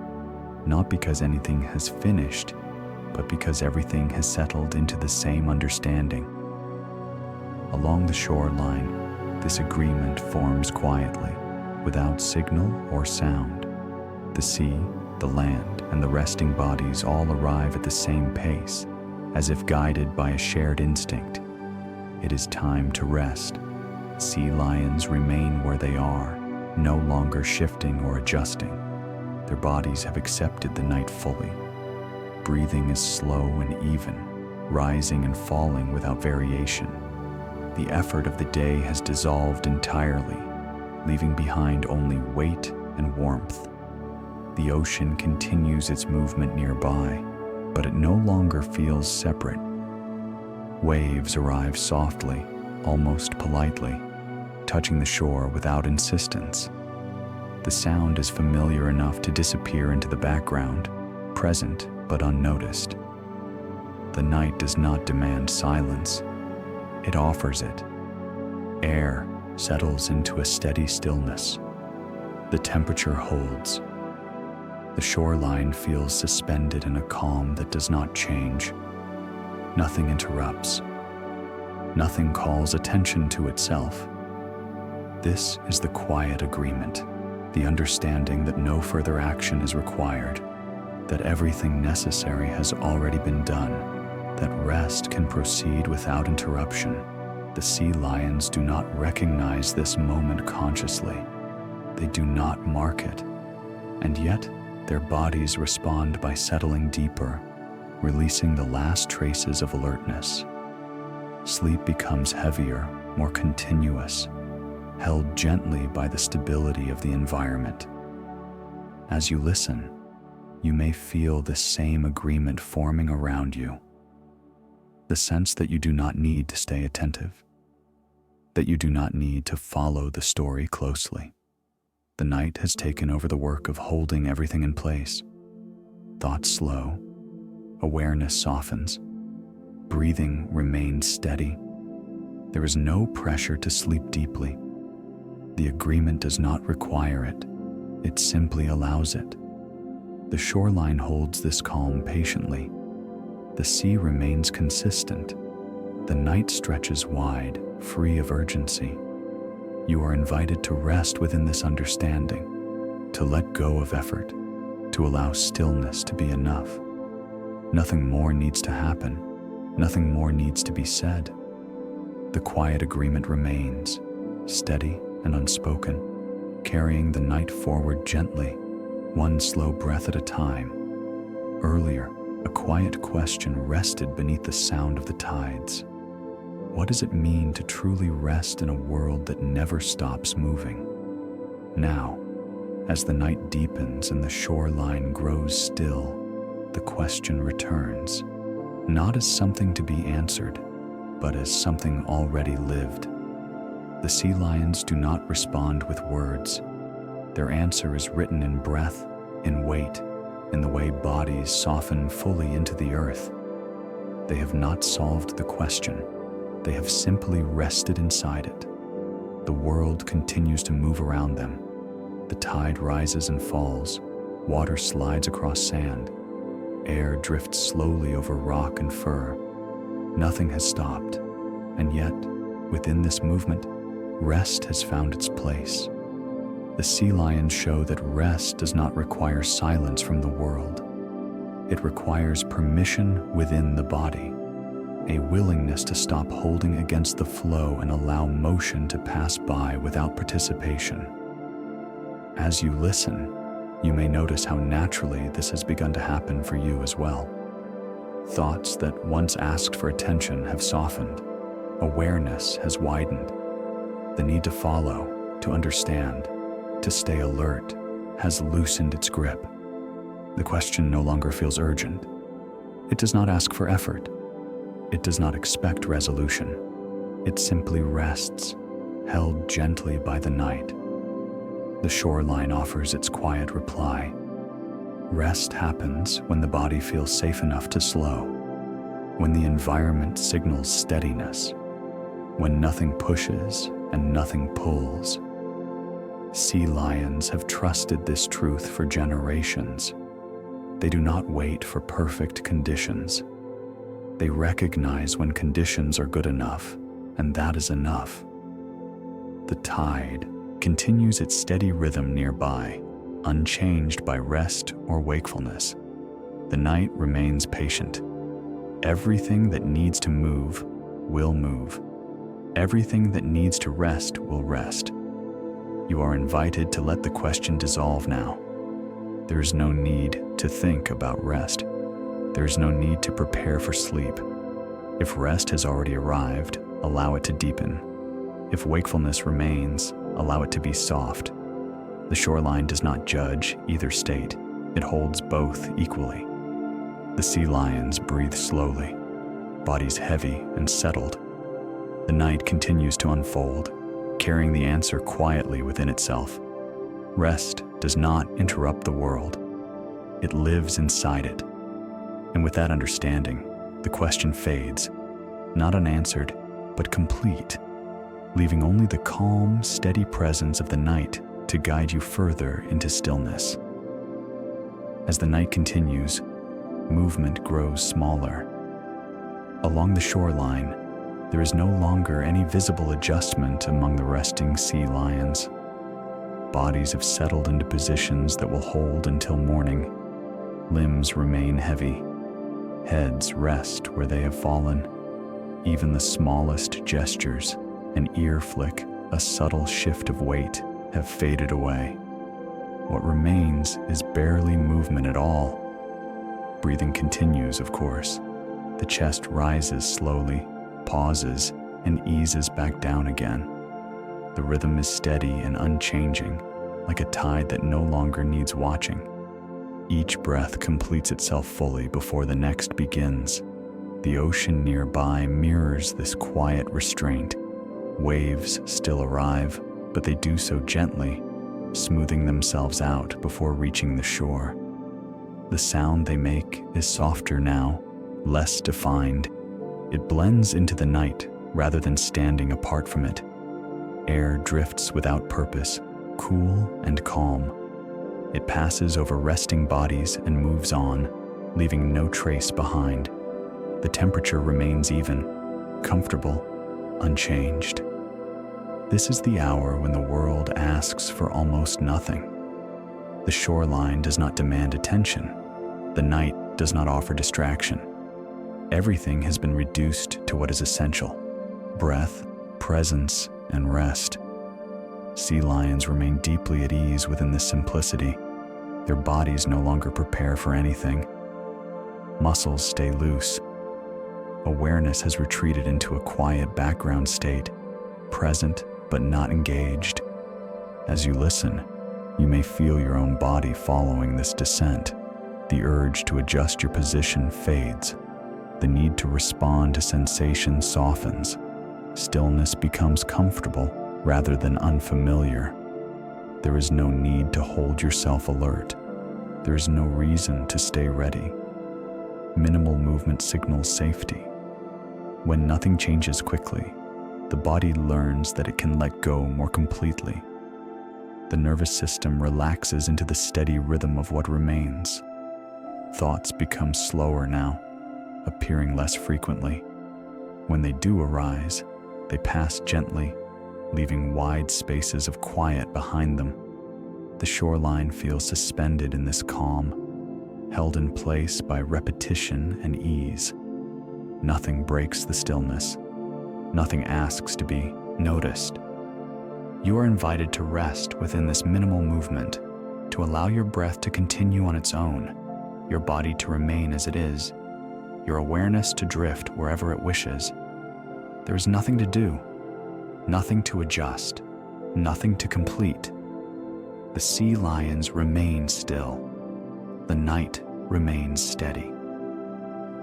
not because anything has finished, but because everything has settled into the same understanding. Along the shoreline, this agreement forms quietly, without signal or sound. The sea, the land, and the resting bodies all arrive at the same pace, as if guided by a shared instinct. It is time to rest. Sea lions remain where they are, no longer shifting or adjusting. Their bodies have accepted the night fully. Breathing is slow and even, rising and falling without variation. The effort of the day has dissolved entirely, leaving behind only weight and warmth. The ocean continues its movement nearby, but it no longer feels separate. Waves arrive softly, almost politely, touching the shore without insistence. The sound is familiar enough to disappear into the background, present but unnoticed. The night does not demand silence. It offers it. Air settles into a steady stillness. The temperature holds. The shoreline feels suspended in a calm that does not change. Nothing interrupts. Nothing calls attention to itself. This is the quiet agreement, the understanding that no further action is required, that everything necessary has already been done, that rest can proceed without interruption. The sea lions do not recognize this moment consciously. They do not mark it, and yet their bodies respond by settling deeper, releasing the last traces of alertness. Sleep becomes heavier, more continuous, held gently by the stability of the environment. As you listen, you may feel the same agreement forming around you. The sense that you do not need to stay attentive, that you do not need to follow the story closely. The night has taken over the work of holding everything in place. Thoughts slow, awareness softens, breathing remains steady. There is no pressure to sleep deeply. The agreement does not require it. It simply allows it. The shoreline holds this calm patiently. The sea remains consistent. The night stretches wide, free of urgency. You are invited to rest within this understanding, to let go of effort, to allow stillness to be enough. Nothing more needs to happen. Nothing more needs to be said. The quiet agreement remains, steady and unspoken, carrying the night forward gently, one slow breath at a time. Earlier, a quiet question rested beneath the sound of the tides. What does it mean to truly rest in a world that never stops moving? Now, as the night deepens and the shoreline grows still, the question returns, not as something to be answered, but as something already lived. The sea lions do not respond with words. Their answer is written in breath, in weight, in the way bodies soften fully into the earth. They have not solved the question. They have simply rested inside it. The world continues to move around them. The tide rises and falls. Water slides across sand. Air drifts slowly over rock and fur. Nothing has stopped. And yet, within this movement, rest has found its place. The sea lions show that rest does not require silence from the world. It requires permission within the body, a willingness to stop holding against the flow and allow motion to pass by without participation. As you listen, you may notice how naturally this has begun to happen for you as well. Thoughts that once asked for attention have softened. Awareness has widened. The need to follow, to understand, to stay alert has loosened its grip. The question no longer feels urgent. It does not ask for effort. It does not expect resolution. It simply rests, held gently by the night. The shoreline offers its quiet reply. Rest happens when the body feels safe enough to slow, when the environment signals steadiness, when nothing pushes and nothing pulls. Sea lions have trusted this truth for generations. They do not wait for perfect conditions. They recognize when conditions are good enough, and that is enough. The tide continues its steady rhythm nearby, unchanged by rest or wakefulness. The night remains patient. Everything that needs to move will move. Everything that needs to rest will rest. You are invited to let the question dissolve now. There is no need to think about rest. There is no need to prepare for sleep. If rest has already arrived, allow it to deepen. If wakefulness remains, allow it to be soft. The shoreline does not judge either state. It holds both equally. The sea lions breathe slowly, bodies heavy and settled. The night continues to unfold, carrying the answer quietly within itself. Rest does not interrupt the world. It lives inside it. And with that understanding, the question fades, not unanswered, but complete, leaving only the calm, steady presence of the night to guide you further into stillness. As the night continues, movement grows smaller. Along the shoreline, there is no longer any visible adjustment among the resting sea lions. Bodies have settled into positions that will hold until morning. Limbs remain heavy. Heads rest where they have fallen. Even the smallest gestures, an ear flick, a subtle shift of weight, have faded away. What remains is barely movement at all. Breathing continues, of course. The chest rises slowly, pauses, and eases back down again. The rhythm is steady and unchanging, like a tide that no longer needs watching. Each breath completes itself fully before the next begins. The ocean nearby mirrors this quiet restraint. Waves still arrive, but they do so gently, smoothing themselves out before reaching the shore. The sound they make is softer now, less defined. It blends into the night rather than standing apart from it. Air drifts without purpose, cool and calm. It passes over resting bodies and moves on, leaving no trace behind. The temperature remains even, comfortable, unchanged. This is the hour when the world asks for almost nothing. The shoreline does not demand attention. The night does not offer distraction. Everything has been reduced to what is essential: breath, presence, and rest. Sea lions remain deeply at ease within this simplicity. Their bodies no longer prepare for anything. Muscles stay loose. Awareness has retreated into a quiet background state, present but not engaged. As you listen, you may feel your own body following this descent. The urge to adjust your position fades. The need to respond to sensation softens. Stillness becomes comfortable rather than unfamiliar. There is no need to hold yourself alert. There is no reason to stay ready. Minimal movement signals safety. When nothing changes quickly, the body learns that it can let go more completely. The nervous system relaxes into the steady rhythm of what remains. Thoughts become slower now, appearing less frequently. When they do arise, they pass gently, leaving wide spaces of quiet behind them. The shoreline feels suspended in this calm, held in place by repetition and ease. Nothing breaks the stillness. Nothing asks to be noticed. You are invited to rest within this minimal movement, to allow your breath to continue on its own, your body to remain as it is, your awareness to drift wherever it wishes. There is nothing to do, nothing to adjust, nothing to complete. The sea lions remain still. The night remains steady.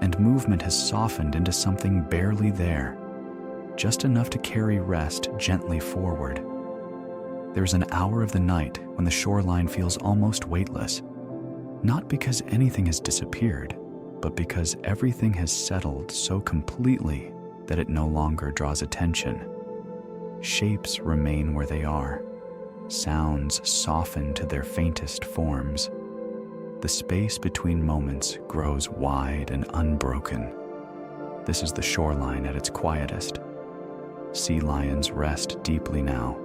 And movement has softened into something barely there, just enough to carry rest gently forward. There's an hour of the night when the shoreline feels almost weightless, not because anything has disappeared, but because everything has settled so completely that it no longer draws attention. Shapes remain where they are. Sounds soften to their faintest forms. The space between moments grows wide and unbroken. This is the shoreline at its quietest. Sea lions rest deeply now,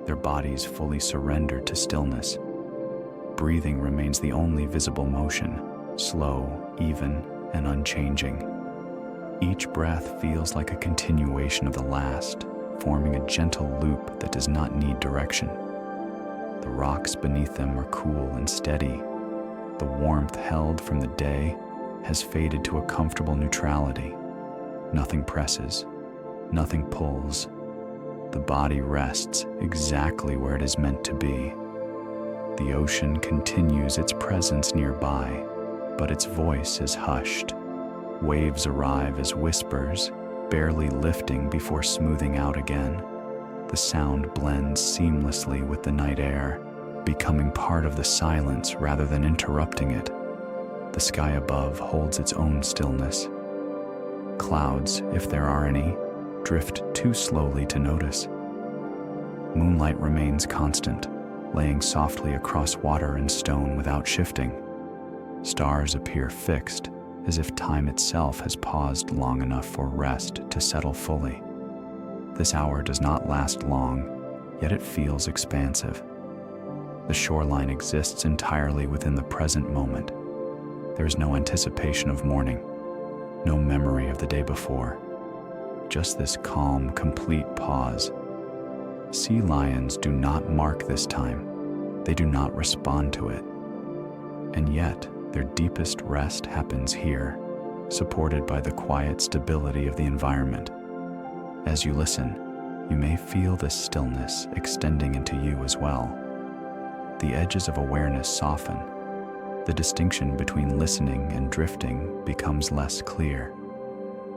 their bodies fully surrendered to stillness. Breathing remains the only visible motion, slow, even, and unchanging. Each breath feels like a continuation of the last, forming a gentle loop that does not need direction. The rocks beneath them are cool and steady. The warmth held from the day has faded to a comfortable neutrality. Nothing presses, nothing pulls. The body rests exactly where it is meant to be. The ocean continues its presence nearby, but its voice is hushed. Waves arrive as whispers, barely lifting before smoothing out again. The sound blends seamlessly with the night air, becoming part of the silence rather than interrupting it. The sky above holds its own stillness. Clouds, if there are any, drift too slowly to notice. Moonlight remains constant, laying softly across water and stone without shifting. Stars appear fixed, as if time itself has paused long enough for rest to settle fully. This hour does not last long, yet it feels expansive. The shoreline exists entirely within the present moment. There is no anticipation of morning, no memory of the day before, just this calm, complete pause. Sea lions do not mark this time. They do not respond to it. And yet, their deepest rest happens here, supported by the quiet stability of the environment. As you listen, you may feel this stillness extending into you as well. The edges of awareness soften. The distinction between listening and drifting becomes less clear.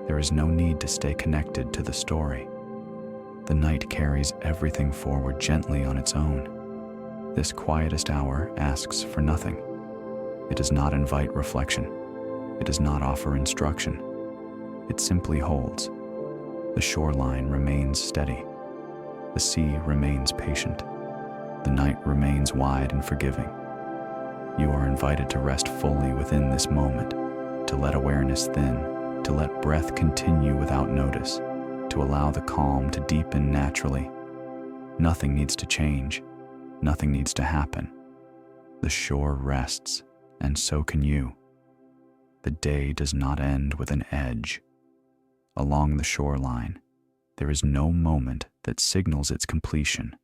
There is no need to stay connected to the story. The night carries everything forward gently on its own. This quietest hour asks for nothing. It does not invite reflection. It does not offer instruction. It simply holds. The shoreline remains steady. The sea remains patient. The night remains wide and forgiving. You are invited to rest fully within this moment, to let awareness thin, to let breath continue without notice, to allow the calm to deepen naturally. Nothing needs to change. Nothing needs to happen. The shore rests, and so can you. The day does not end with an edge. Along the shoreline, there is no moment that signals its completion,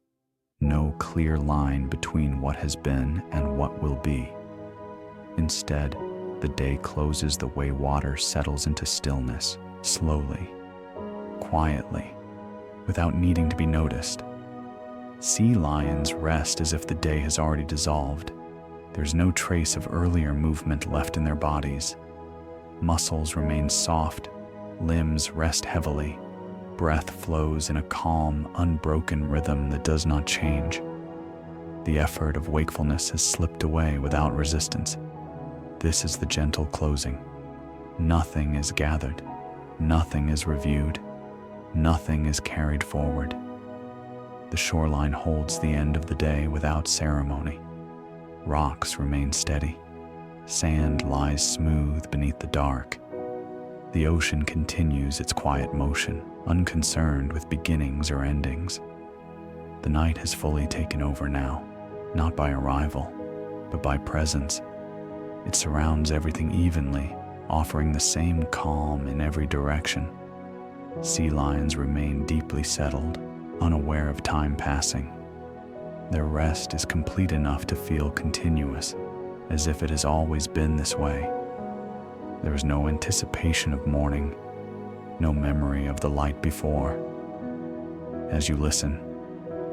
no clear line between what has been and what will be. Instead, the day closes the way water settles into stillness, slowly, quietly, without needing to be noticed. Sea lions rest as if the day has already dissolved. There's no trace of earlier movement left in their bodies. Muscles remain soft, limbs rest heavily, breath flows in a calm, unbroken rhythm that does not change. The effort of wakefulness has slipped away without resistance. This is the gentle closing. Nothing is gathered, nothing is reviewed, nothing is carried forward. The shoreline holds the end of the day without ceremony. Rocks remain steady. Sand lies smooth beneath the dark. The ocean continues its quiet motion, unconcerned with beginnings or endings. The night has fully taken over now, not by arrival, but by presence. It surrounds everything evenly, offering the same calm in every direction. Sea lions remain deeply settled, unaware of time passing. Their rest is complete enough to feel continuous, as if it has always been this way. There is no anticipation of morning, no memory of the light before. As you listen,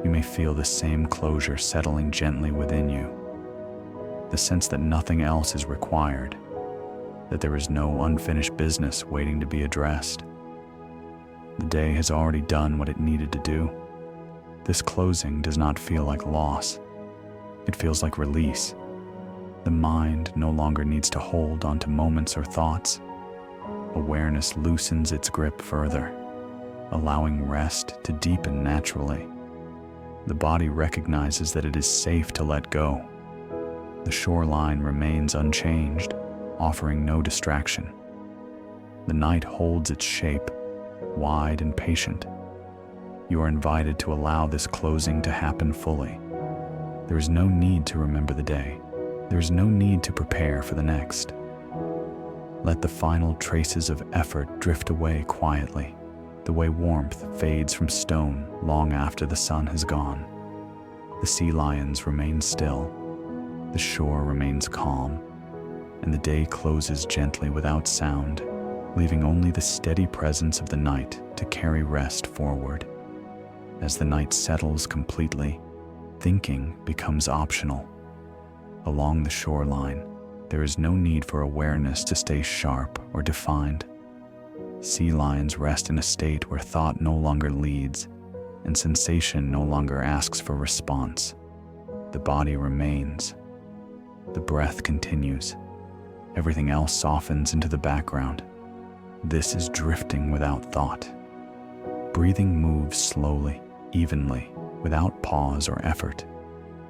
you may feel the same closure settling gently within you. The sense that nothing else is required, that there is no unfinished business waiting to be addressed. The day has already done what it needed to do. This closing does not feel like loss. It feels like release. The mind no longer needs to hold onto moments or thoughts. Awareness loosens its grip further, allowing rest to deepen naturally. The body recognizes that it is safe to let go. The shoreline remains unchanged, offering no distraction. The night holds its shape, wide and patient. You are invited to allow this closing to happen fully. There is no need to remember the day. There is no need to prepare for the next. Let the final traces of effort drift away quietly, the way warmth fades from stone long after the sun has gone. The sea lions remain still. The shore remains calm, and the day closes gently without sound, leaving only the steady presence of the night to carry rest forward. As the night settles completely, thinking becomes optional. Along the shoreline, there is no need for awareness to stay sharp or defined. Sea lions rest in a state where thought no longer leads, and sensation no longer asks for response. The body remains. The breath continues. Everything else softens into the background. This is drifting without thought. Breathing moves slowly, evenly, without pause or effort.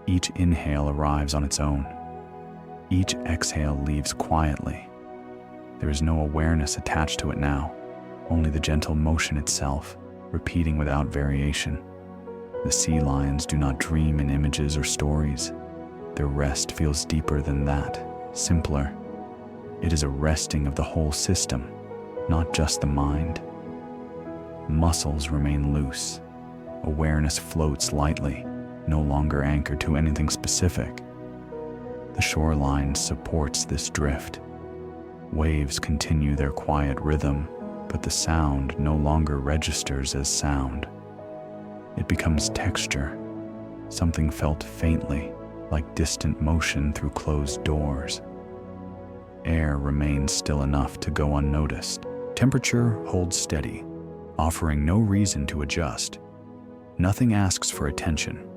Each inhale arrives on its own. Each exhale leaves quietly. There is no awareness attached to it now, only the gentle motion itself, repeating without variation. The sea lions do not dream in images or stories. Their rest feels deeper than that, simpler. It is a resting of the whole system, not just the mind. Muscles remain loose. Awareness floats lightly, no longer anchored to anything specific. The shoreline supports this drift. Waves continue their quiet rhythm, but the sound no longer registers as sound. It becomes texture, something felt faintly, like distant motion through closed doors. Air remains still enough to go unnoticed. Temperature holds steady, offering no reason to adjust. Nothing asks for attention.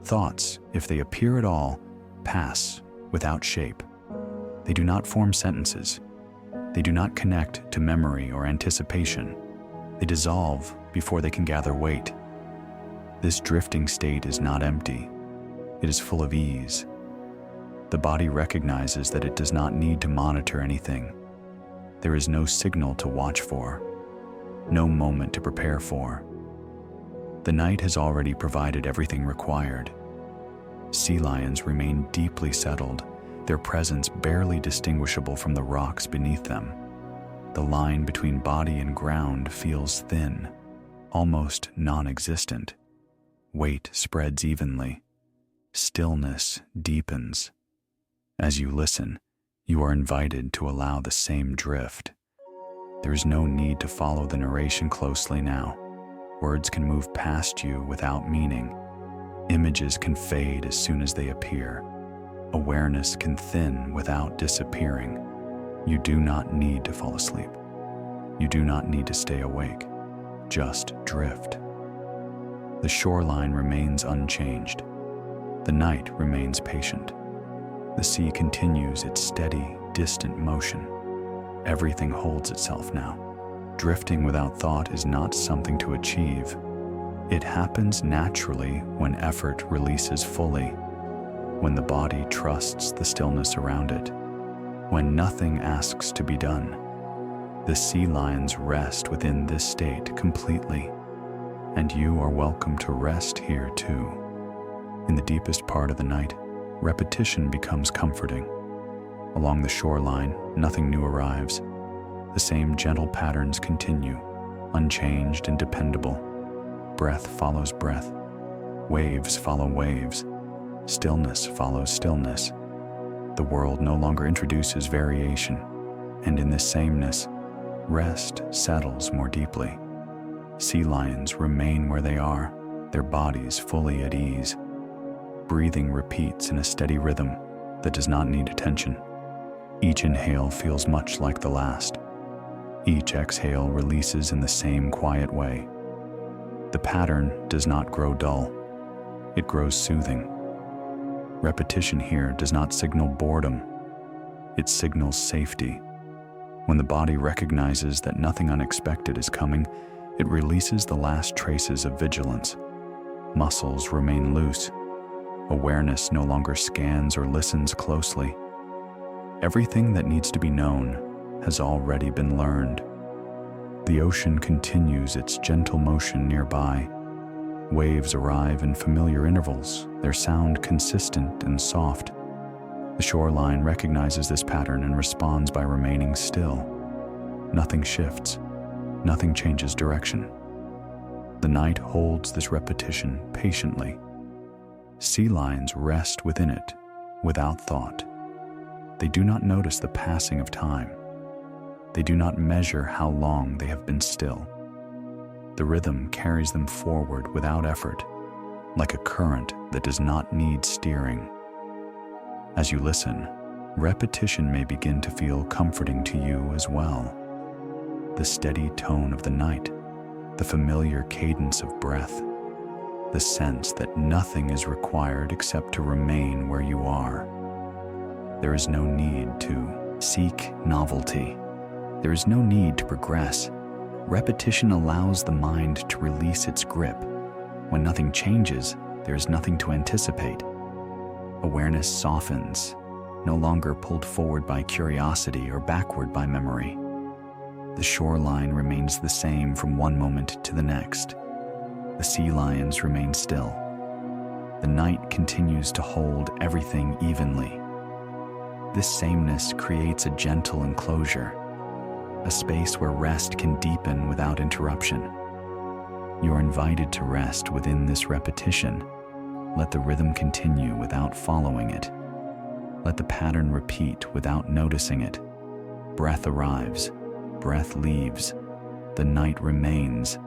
Thoughts, if they appear at all, pass without shape. They do not form sentences. They do not connect to memory or anticipation. They dissolve before they can gather weight. This drifting state is not empty. It is full of ease. The body recognizes that it does not need to monitor anything. There is no signal to watch for, no moment to prepare for. The night has already provided everything required. Sea lions remain deeply settled, their presence barely distinguishable from the rocks beneath them. The line between body and ground feels thin, almost non-existent. Weight spreads evenly. Stillness deepens. As you listen, you are invited to allow the same drift. There is no need to follow the narration closely now. Words can move past you without meaning. Images can fade as soon as they appear. Awareness can thin without disappearing. You do not need to fall asleep. You do not need to stay awake. Just drift. The shoreline remains unchanged. The night remains patient. The sea continues its steady, distant motion. Everything holds itself now. Drifting without thought is not something to achieve. It happens naturally when effort releases fully, when the body trusts the stillness around it, when nothing asks to be done. The sea lions rest within this state completely, and you are welcome to rest here too. In the deepest part of the night, repetition becomes comforting. Along the shoreline, nothing new arrives. The same gentle patterns continue, unchanged and dependable. Breath follows breath. Waves follow waves. Stillness follows stillness. The world no longer introduces variation, and in this sameness, rest settles more deeply. Sea lions remain where they are, their bodies fully at ease. Breathing repeats in a steady rhythm that does not need attention. Each inhale feels much like the last. Each exhale releases in the same quiet way. The pattern does not grow dull. It grows soothing. Repetition here does not signal boredom. It signals safety. When the body recognizes that nothing unexpected is coming, it releases the last traces of vigilance. Muscles remain loose. Awareness no longer scans or listens closely. Everything that needs to be known has already been learned. The ocean continues its gentle motion nearby. Waves arrive in familiar intervals, their sound consistent and soft. The shoreline recognizes this pattern and responds by remaining still. Nothing shifts. Nothing changes direction. The night holds this repetition patiently. Sea lions rest within it, without thought. They do not notice the passing of time. They do not measure how long they have been still. The rhythm carries them forward without effort, like a current that does not need steering. As you listen, repetition may begin to feel comforting to you as well. The steady tone of the night, the familiar cadence of breath, the sense that nothing is required except to remain where you are. There is no need to seek novelty. There is no need to progress. Repetition allows the mind to release its grip. When nothing changes, there is nothing to anticipate. Awareness softens. no longer pulled forward by curiosity or backward by memory. The shoreline remains the same from one moment to the next. The sea lions remain still. The night continues to hold everything evenly. This sameness creates a gentle enclosure, a space where rest can deepen without interruption. You are invited to rest within this repetition. Let the rhythm continue without following it. Let the pattern repeat without noticing it. Breath arrives, breath leaves. The night remains.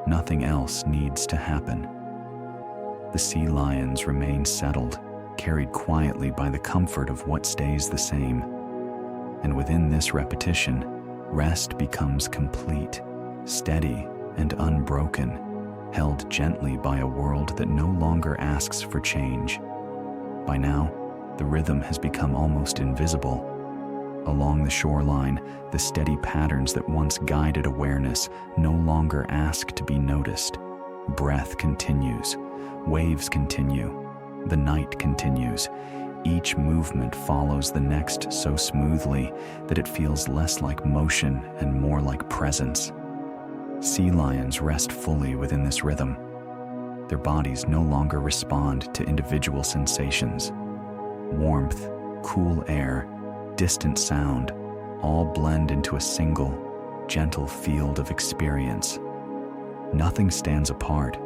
Nothing else needs to happen. The sea lions remain settled, carried quietly by the comfort of what stays the same. And within this repetition, rest becomes complete, steady, and unbroken, held gently by a world that no longer asks for change. By now, the rhythm has become almost invisible. Along the shoreline, the steady patterns that once guided awareness no longer ask to be noticed. Breath continues, waves continue, the night continues. Each movement follows the next so smoothly that it feels less like motion and more like presence. Sea lions rest fully within this rhythm. Their bodies no longer respond to individual sensations. Warmth, cool air, distant sound, all blend into a single, gentle field of experience. Nothing stands apart.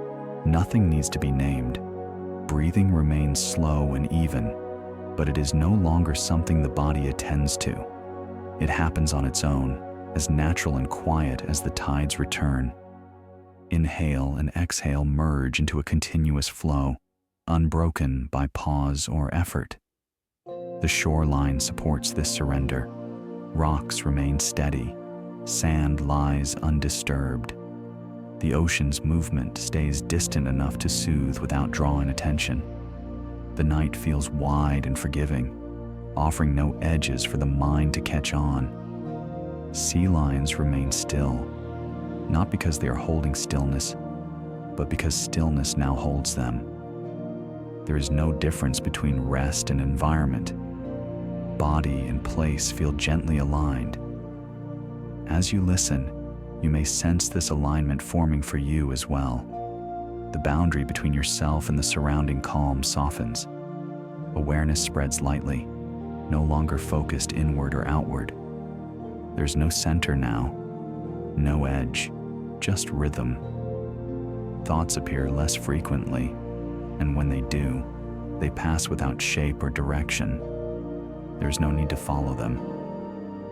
Nothing needs to be named. Breathing remains slow and even, but it is no longer something the body attends to. It happens on its own, as natural and quiet as the tides return. Inhale and exhale merge into a continuous flow, unbroken by pause or effort. The shoreline supports this surrender. Rocks remain steady. Sand lies undisturbed. The ocean's movement stays distant enough to soothe without drawing attention. The night feels wide and forgiving, offering no edges for the mind to catch on. Sea lions remain still, not because they are holding stillness, but because stillness now holds them. There is no difference between rest and environment. Body and place feel gently aligned. As you listen, you may sense this alignment forming for you as well. The boundary between yourself and the surrounding calm softens. Awareness spreads lightly, no longer focused inward or outward. There's no center now, no edge, just rhythm. Thoughts appear less frequently, and when they do, they pass without shape or direction. There's no need to follow them.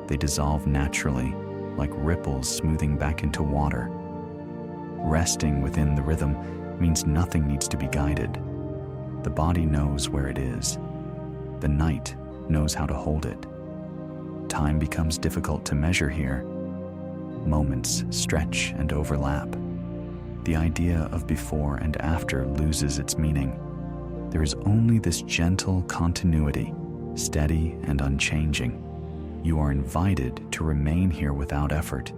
They dissolve naturally, like ripples smoothing back into water. Resting within the rhythm means nothing needs to be guided. The body knows where it is. The night knows how to hold it. Time becomes difficult to measure here. Moments stretch and overlap. The idea of before and after loses its meaning. There is only this gentle continuity, steady and unchanging. You are invited to remain here without effort.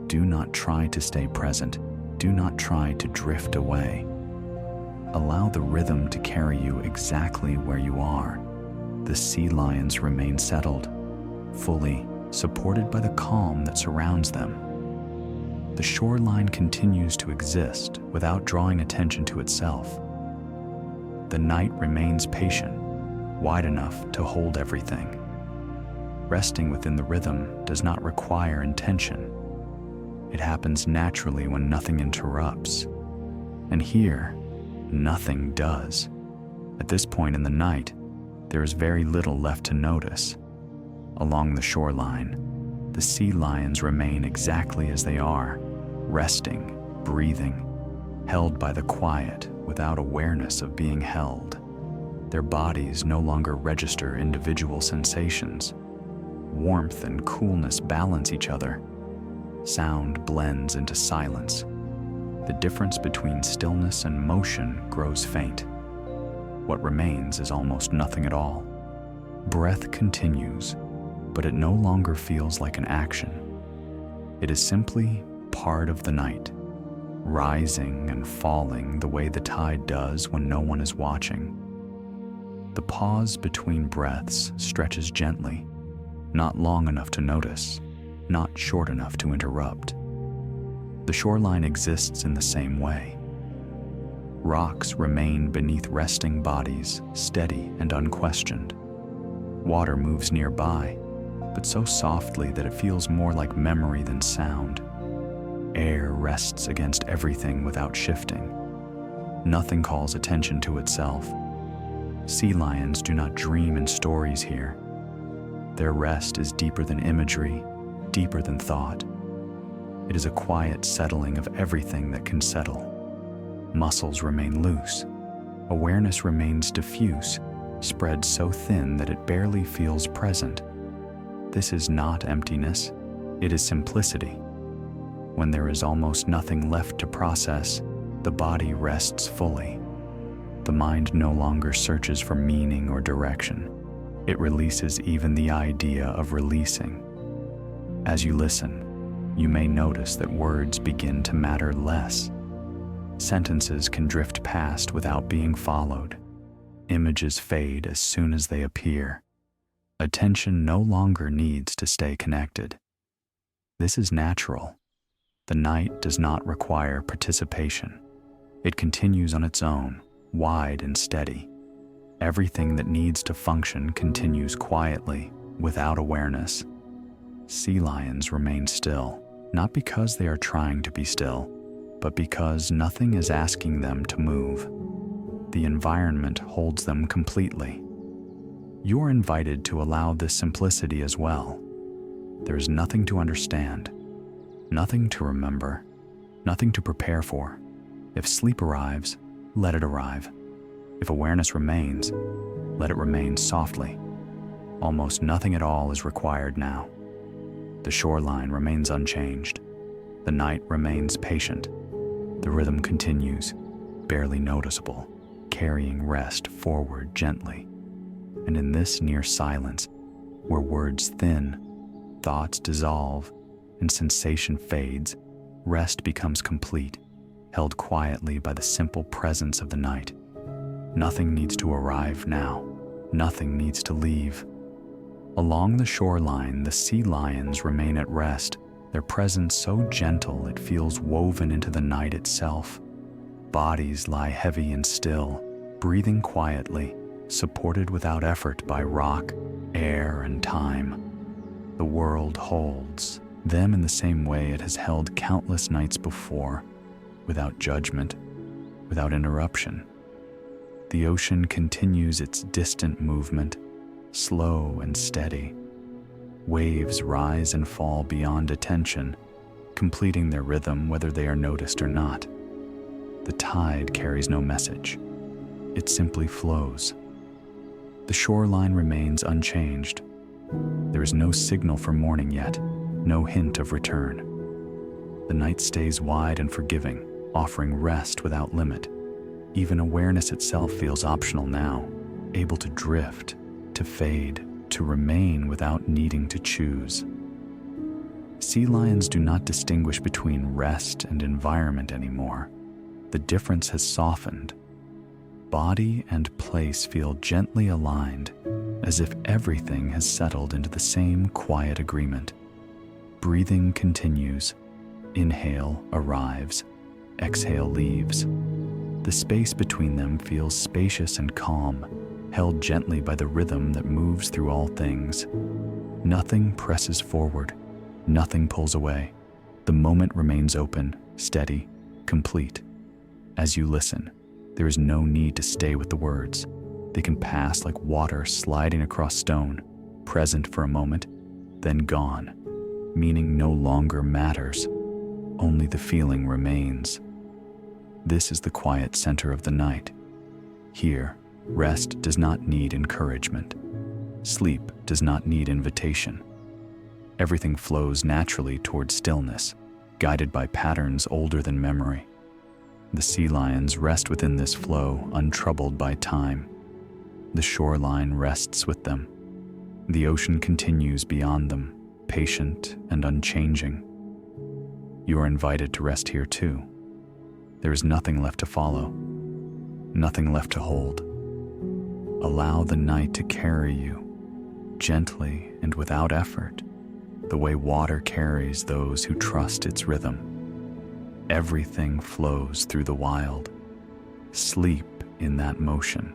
Do not try to stay present. Do not try to drift away. Allow the rhythm to carry you exactly where you are. The sea lions remain settled, fully supported by the calm that surrounds them. The shoreline continues to exist without drawing attention to itself. The night remains patient, wide enough to hold everything. Resting within the rhythm does not require intention. It happens naturally when nothing interrupts. And here, nothing does. At this point in the night, there is very little left to notice. Along the shoreline, the sea lions remain exactly as they are, resting, breathing, held by the quiet without awareness of being held. Their bodies no longer register individual sensations. Warmth and coolness balance each other. Sound blends into silence. The difference between stillness and motion grows faint. What remains is almost nothing at all. Breath continues, but it no longer feels like an action. It is simply part of the night, rising and falling the way the tide does when no one is watching. The pause between breaths stretches gently, not long enough to notice, not short enough to interrupt. The shoreline exists in the same way. Rocks remain beneath resting bodies, steady and unquestioned. Water moves nearby, but so softly that it feels more like memory than sound. Air rests against everything without shifting. Nothing calls attention to itself. Sea lions do not dream in stories here. Their rest is deeper than imagery, deeper than thought. It is a quiet settling of everything that can settle. Muscles remain loose. Awareness remains diffuse, spread so thin that it barely feels present. This is not emptiness, it is simplicity. When there is almost nothing left to process, the body rests fully. The mind no longer searches for meaning or direction. It releases even the idea of releasing. As you listen, you may notice that words begin to matter less. Sentences can drift past without being followed. Images fade as soon as they appear. Attention no longer needs to stay connected. This is natural. The night does not require participation. It continues on its own, wide and steady. Everything that needs to function continues quietly, without awareness. Sea lions remain still, not because they are trying to be still, but because nothing is asking them to move. The environment holds them completely. You are invited to allow this simplicity as well. There is nothing to understand, nothing to remember, nothing to prepare for. If sleep arrives, let it arrive. If awareness remains, let it remain softly. Almost nothing at all is required now. The shoreline remains unchanged. The night remains patient. The rhythm continues, barely noticeable, carrying rest forward gently. And in this near silence, where words thin, thoughts dissolve, and sensation fades, rest becomes complete, held quietly by the simple presence of the night. Nothing needs to arrive now. Nothing needs to leave. Along the shoreline, the sea lions remain at rest, their presence so gentle it feels woven into the night itself. Bodies lie heavy and still, breathing quietly, supported without effort by rock, air, and time. The world holds them in the same way it has held countless nights before, without judgment, without interruption. The ocean continues its distant movement, slow and steady. Waves rise and fall beyond attention, completing their rhythm whether they are noticed or not. The tide carries no message. It simply flows. The shoreline remains unchanged. There is no signal for morning yet, no hint of return. The night stays wide and forgiving, offering rest without limit. Even awareness itself feels optional now, able to drift, to fade, to remain without needing to choose. Sea lions do not distinguish between rest and environment anymore. The difference has softened. Body and place feel gently aligned, as if everything has settled into the same quiet agreement. Breathing continues. Inhale arrives. Exhale leaves. The space between them feels spacious and calm, held gently by the rhythm that moves through all things. Nothing presses forward. Nothing pulls away. The moment remains open, steady, complete. As you listen, there is no need to stay with the words. They can pass like water sliding across stone, present for a moment, then gone. Meaning no longer matters. Only the feeling remains. This is the quiet center of the night. Here, rest does not need encouragement. Sleep does not need invitation. Everything flows naturally toward stillness, guided by patterns older than memory. The sea lions rest within this flow, untroubled by time. The shoreline rests with them. The ocean continues beyond them, patient and unchanging. You are invited to rest here too. There is nothing left to follow, nothing left to hold. Allow the night to carry you, gently and without effort, the way water carries those who trust its rhythm. Everything flows through the wild. Sleep in that motion.